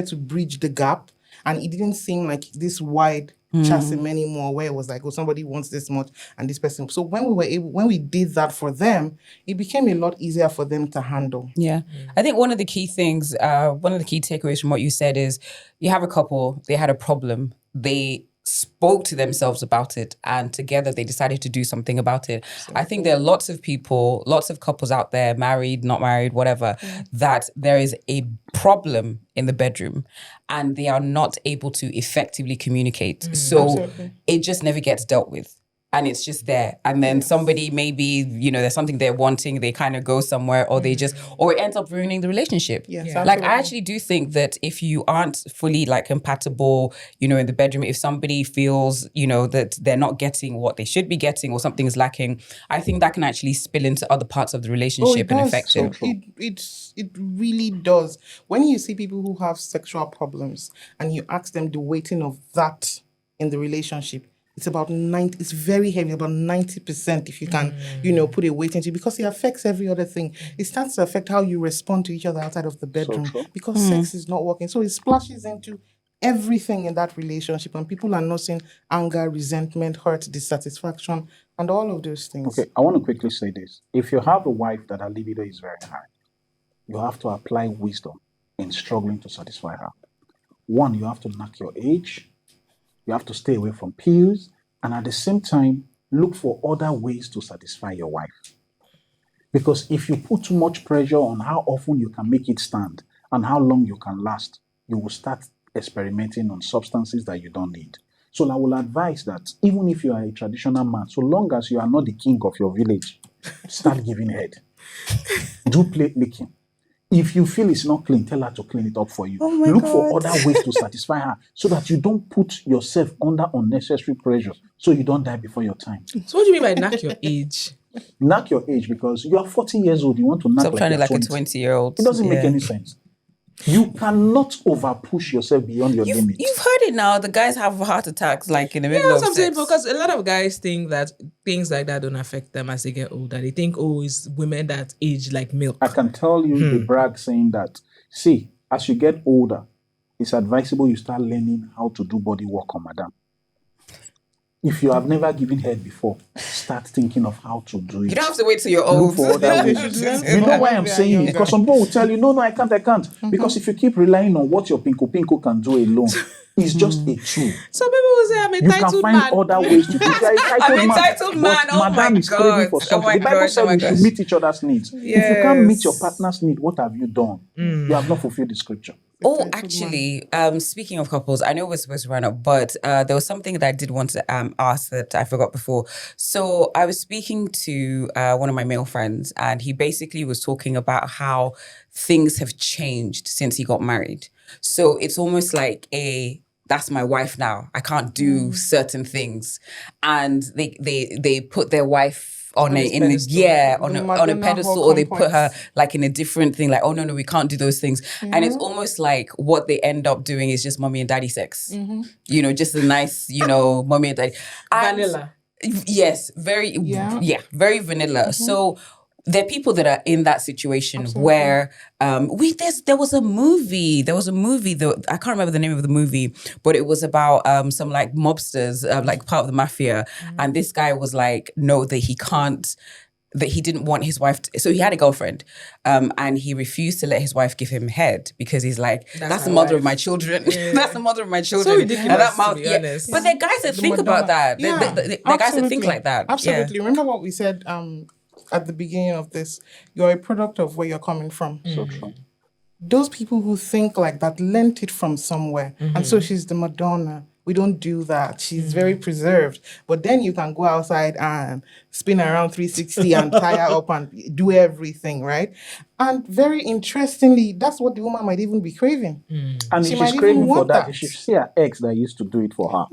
to bridge the gap. And it didn't seem like this wide chasm anymore, where it was like, oh, somebody wants this much and this person. So when we did that for them, it became a lot easier for them to handle. Yeah. I think one of the key things, one of the key takeaways from what you said is, you have a couple, they had a problem, they spoke to themselves about it, and together they decided to do something about it. I think there are lots of people, lots of couples out there, married, not married, whatever, that there is a problem in the bedroom and they are not able to effectively communicate. So it just never gets dealt with. And it's just there. And then somebody maybe, there's something they're wanting, they kind of go somewhere, or or it ends up ruining the relationship. Yes, Like, I actually do think that if you aren't fully like compatible, in the bedroom, if somebody feels, that they're not getting what they should be getting or something's lacking, I think that can actually spill into other parts of the relationship and affect it. It really does. When you see people who have sexual problems and you ask them the weighting of that in the relationship, it's very heavy, about 90% if you can, put a weight into it, because it affects every other thing. It starts to affect how you respond to each other outside of the bedroom because sex is not working. So it splashes into everything in that relationship, and people are nursing anger, resentment, hurt, dissatisfaction, and all of those things. Okay, I want to quickly say this. If you have a wife that her libido is very high, you have to apply wisdom in struggling to satisfy her. One, you have to knock your age. You have to stay away from pills. And at the same time, look for other ways to satisfy your wife. Because if you put too much pressure on how often you can make it stand and how long you can last, you will start experimenting on substances that you don't need. So I will advise that even if you are a traditional man, so long as you are not the king of your village, start giving head. Do plate licking. If you feel it's not clean, tell her to clean it up for you. Look for other ways to satisfy her so that you don't put yourself under unnecessary pressure so you don't die before your time. So what do you mean by knock your age? Knock your age because you are 40 years old. You want to knock Stop trying to like like a 20. 20-year-old. It doesn't make any sense. You cannot over-push yourself beyond your limits. You've heard it now. The guys have heart attacks like in the middle That's of what I'm saying, sex. because a lot of guys think that things like that don't affect them as they get older. They think, it's women that age like milk. I can tell you the brag saying that, see, as you get older, it's advisable you start learning how to do body work on madam. If you have never given head before, start thinking of how to do it. You don't have to wait till you're Look old. for other ways. You know why I'm saying it? Because some people will tell you, no, I can't. Because if you keep relying on what your pinko can do alone, it's just a tool. Some people will say, I'm a You can entitled find man. other ways to do it. I'm entitled man. But Oh my madam is God. craving for something. Oh my The Bible gosh, said oh my we should gosh. meet each other's needs. If you can't meet your partner's need, what have you done? You have not fulfilled the scripture. Oh, actually, speaking of couples, I know we're supposed to run up, but there was something that I did want to ask that I forgot before. So I was speaking to one of my male friends, and he basically was talking about how things have changed since he got married. So it's almost like that's my wife now. I can't do certain things. And they put their wife on a pedestal, or they put her like in a different thing, like, oh no, we can't do those things. And it's almost like what they end up doing is just mommy and daddy sex. You know, just a nice, mommy and daddy. Vanilla. Yes, very vanilla. So there are people that are in that situation where there was a movie that I can't remember the name of the movie, but it was about some like mobsters, like part of the mafia, and this guy was like, no, that he didn't want his wife so he had a girlfriend, and he refused to let his wife give him head because he's like, that's the mother of my children. That's the mother of my children. So ridiculous, and that mouth, to be honest. But there are guys that think about that. Yeah, There are guys that think like that. Absolutely. Remember what we said at the beginning of this? You're a product of where you're coming from. So true. Those people who think like that learnt it from somewhere. And so she's the Madonna. We don't do that. She's very preserved. But then you can go outside and spin around 360 and tire up and do everything, right? And very interestingly, that's what the woman might even be craving. And She if might she's even craving for want that, that. if she see her ex that used to do it for her,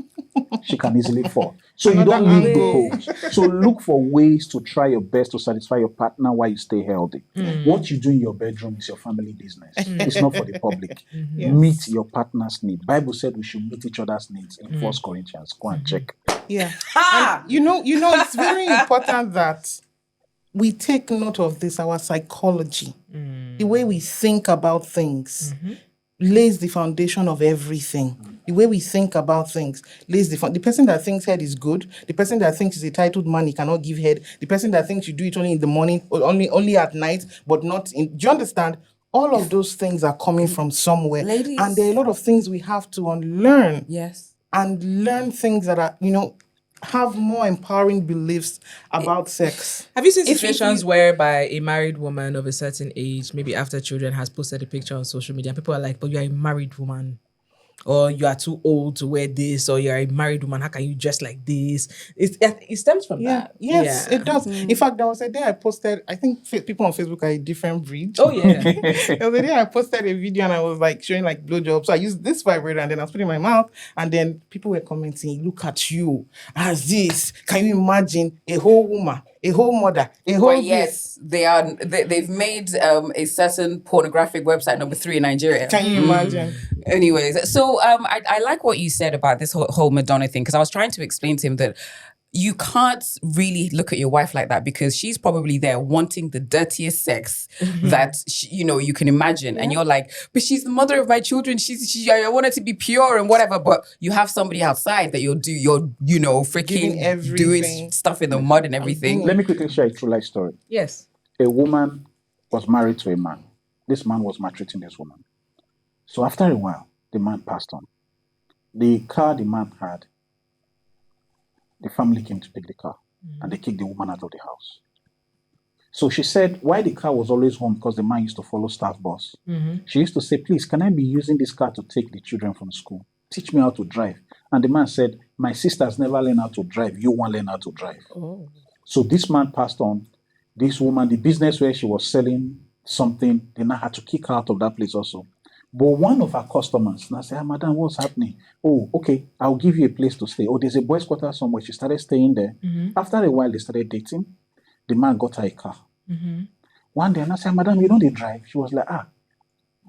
she can easily fall. So you Another don't leave angle. loopholes. So look for ways to try your best to satisfy your partner while you stay healthy. What you do in your bedroom is your family business. It's not for the public. Meet your partner's need. Bible said we should meet each other's needs in 1 Corinthians. Go and check. Yeah. And you know, it's very important that we take note of this, our psychology. The way we think about things lays the foundation of everything. The way we think about things lays the person that thinks head is good, the person that thinks is a titled man, he cannot give head, the person that thinks you do it only in the morning or only at night, but not in. Do you understand? All of those things are coming from somewhere. Ladies. And there are a lot of things we have to unlearn. Yes. And learn things that are, have more empowering beliefs about sex. Have you seen situations whereby a married woman of a certain age, maybe after children, has posted a picture on social media? People are like, but you're a married woman. Or you are too old to wear this, or you're a married woman, how can you dress like this? It stems from that. Yes, it does. In fact, there was a day I posted, I think people on Facebook are a different breed. Oh, yeah. There was a day I posted a video and I was like showing like blowjobs. So I used this vibrator and then I was putting it in my mouth. And then people were commenting, look at you, as this. Can you imagine a whole woman, a whole mother, a whole But yes, they've made a certain pornographic website number 3 in Nigeria. Can you imagine? Anyways, so I like what you said about this whole Madonna thing, because I was trying to explain to him that you can't really look at your wife like that because she's probably there wanting the dirtiest sex that you can imagine, and you're like, but she's the mother of my children. I want her to be pure and whatever. But you have somebody outside that you're freaking doing stuff in the mud and everything. Let me quickly share a true life story. Yes. A woman was married to a man. This man was maltreating this woman. So after a while, the man passed on. The car the man had, the family came to take the car and they kicked the woman out of the house. So she said, why the car was always home, because the man used to follow staff bus. She used to say, please, can I be using this car to take the children from school? Teach me how to drive. And the man said, my sisters never learned how to drive. You won't learn how to drive. Oh. So this man passed on. This woman, the business where she was selling something, they now had to kick her out of that place also. But one of her customers now said, madam, what's happening? Oh, okay, I'll give you a place to stay. Oh, there's a boys' quarter somewhere. She started staying there. After a while, they started dating. The man got her a car. One day, and I said, madam, you know they drive? She was like,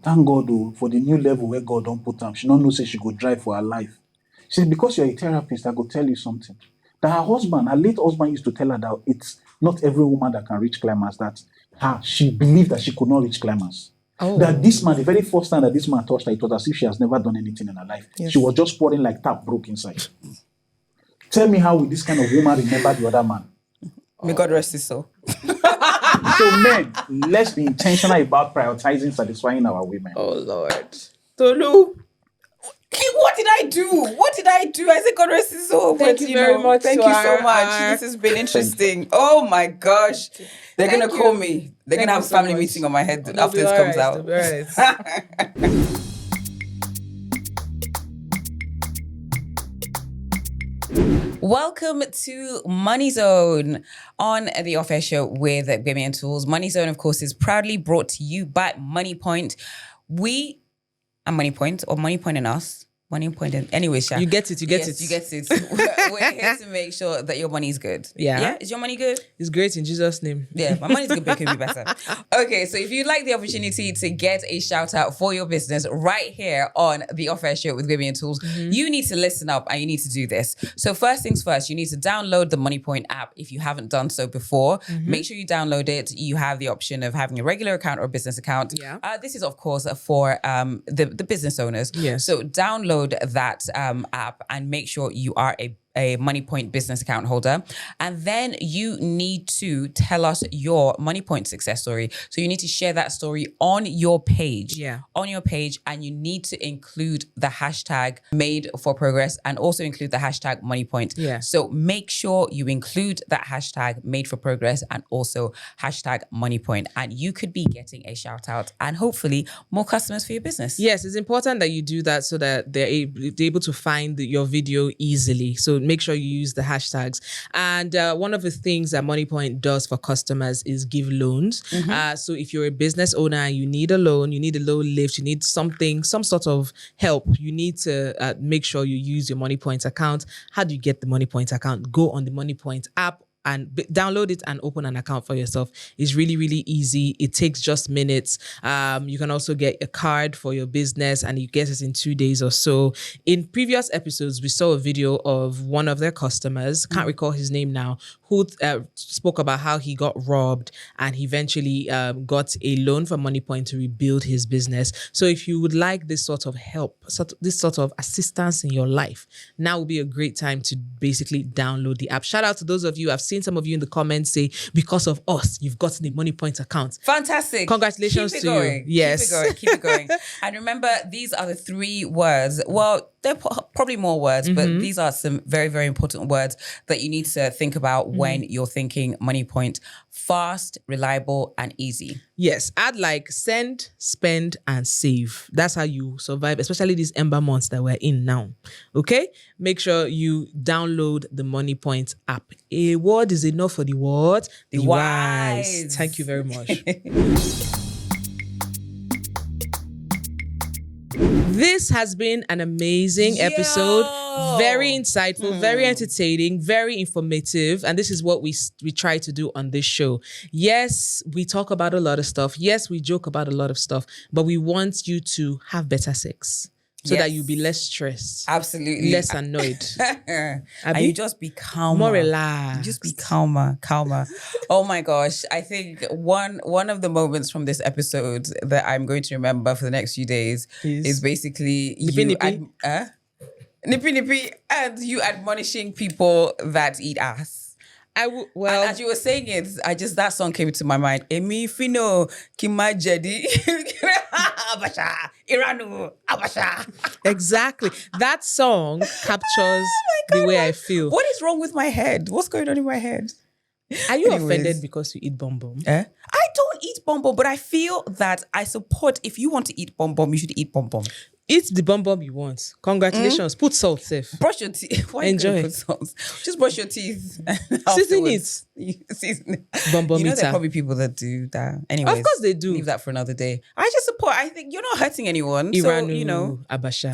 thank God for the new level where God don't put them. She don't know say she could drive for her life. She said, because you're a therapist, I could tell you something. That her late husband used to tell her that it's not every woman that can reach climax, that she believed that she could not reach climax. Oh. That this man, the very first time that this man touched her, it was as if she has never done anything in her life. Yes. She was just pouring like tap broke inside. Tell me how will this kind of woman remember the other man? May God rest his soul. So men, let's be intentional about prioritizing satisfying our women. Oh Lord. Tolu. What did I do? I said God rest his soul. Thank you very much. Thank you so much. This has been interesting. Oh my gosh. They're going to call me. They're going to have a family meeting on my head after this comes out. Welcome to Money Zone on the OffAir show with Gbemi and Tools. Money Zone, of course, is proudly brought to you by MoneyPoint. We are MoneyPoint, or MoneyPoint and us. MoneyPoint and anyway, Sha. You get it. You get it. We're here to make sure that your money is good. Yeah. Is your money good? It's great in Jesus' name. Yeah, my money's good, but it can be better. Okay, so if you'd like the opportunity to get a shout out for your business right here on the OffAir show with Gbemi and Tools, you need to listen up and you need to do this. So first things first, you need to download the MoneyPoint app if you haven't done so before. Make sure you download it. You have the option of having a regular account or a business account. Yeah. This is, of course, for the business owners. Yes. So download that app and make sure you are a MoneyPoint business account holder. And then you need to tell us your MoneyPoint success story. So you need to share that story on your page. Yeah. On your page. And you need to include the hashtag made for progress and also include the hashtag MoneyPoint. Yeah. So make sure you include that hashtag made for progress and also hashtag MoneyPoint. And you could be getting a shout out and hopefully more customers for your business. Yes, it's important that you do that so that they're able to find your video easily. So make sure you use the hashtags. And one of the things that MoneyPoint does for customers is give loans. So if you're a business owner and you need a loan, you need a loan lift, you need some sort of help, you need to make sure you use your MoneyPoint account. How do you get the MoneyPoint account? Go on the MoneyPoint app and download it and open an account for yourself. It's really, really easy. It takes just minutes. You can also get a card for your business and you get it in 2 days or so. In previous episodes, we saw a video of one of their customers, can't recall his name now, who spoke about how he got robbed and he eventually got a loan from MoneyPoint to rebuild his business. So if you would like this sort of help, this sort of assistance in your life, now would be a great time to basically download the app. Shout out to those of you, I've seen some of you in the comments say, because of us, you've gotten a MoneyPoint account. Fantastic. Congratulations to you. Yes. Keep it going. And remember, these are the 3 words. Well, there are probably more words, but these are some very, very important words that you need to think about when you're thinking MoneyPoint. Fast, reliable, and easy. Yes. Add like send, spend, and save. That's how you survive, especially these ember months that we're in now. Okay? Make sure you download the MoneyPoint app. A word is enough for the what? The wise. Thank you very much. This has been an amazing episode. Very insightful, very entertaining, very informative. And this is what we try to do on this show. Yes, we talk about a lot of stuff. Yes, we joke about a lot of stuff. But we want you to have better sex. So that you'll be less stressed. Absolutely. Less annoyed. And you just be calmer. More relaxed. You just be calmer. Oh my gosh. I think one of the moments from this episode that I'm going to remember for the next few days is basically nippy and you admonishing people that eat ass. Well, and as you were saying it, that song came into my mind. Emi Fino Kimajedi Abasha Iranu Abasha. exactly. That song captures the way I feel. What is wrong with my head? What's going on in my head? Are you Anyways. offended because you eat bonbon? I don't eat bonbon, but I feel that I support, if you want to eat bonbon, you should eat bonbon. Eat the bonbon you want. Congratulations. Put salt safe. Brush your teeth. Why Enjoy. You put salt? Just brush your teeth. Season it. Season it. Bonbon You know, there meter. are probably people that do that. Anyways, Of course they do. Leave that for another day. I just support. I think you're not hurting anyone. Iranu, So, you know. Abasha,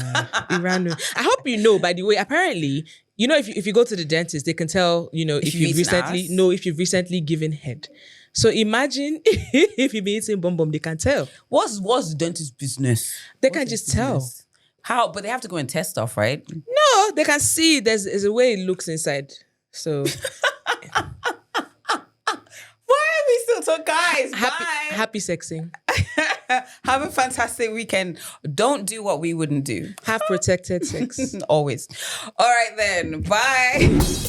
Iranu. I hope you know, by the way, apparently, you know, if you go to the dentist, they can tell, you know, if you you've eat an recently, ass? no, if you've recently given head. So imagine if you've been eating bonbon, they can tell. What's the dentist's business? They What's can his just tell. business? How? But they have to go and test stuff, right? No, they can see there's a way it looks inside. So Why are we still talking, guys? happy sexing. Have a fantastic weekend. Don't do what we wouldn't do. Have protected sex. Always. All right then. Bye.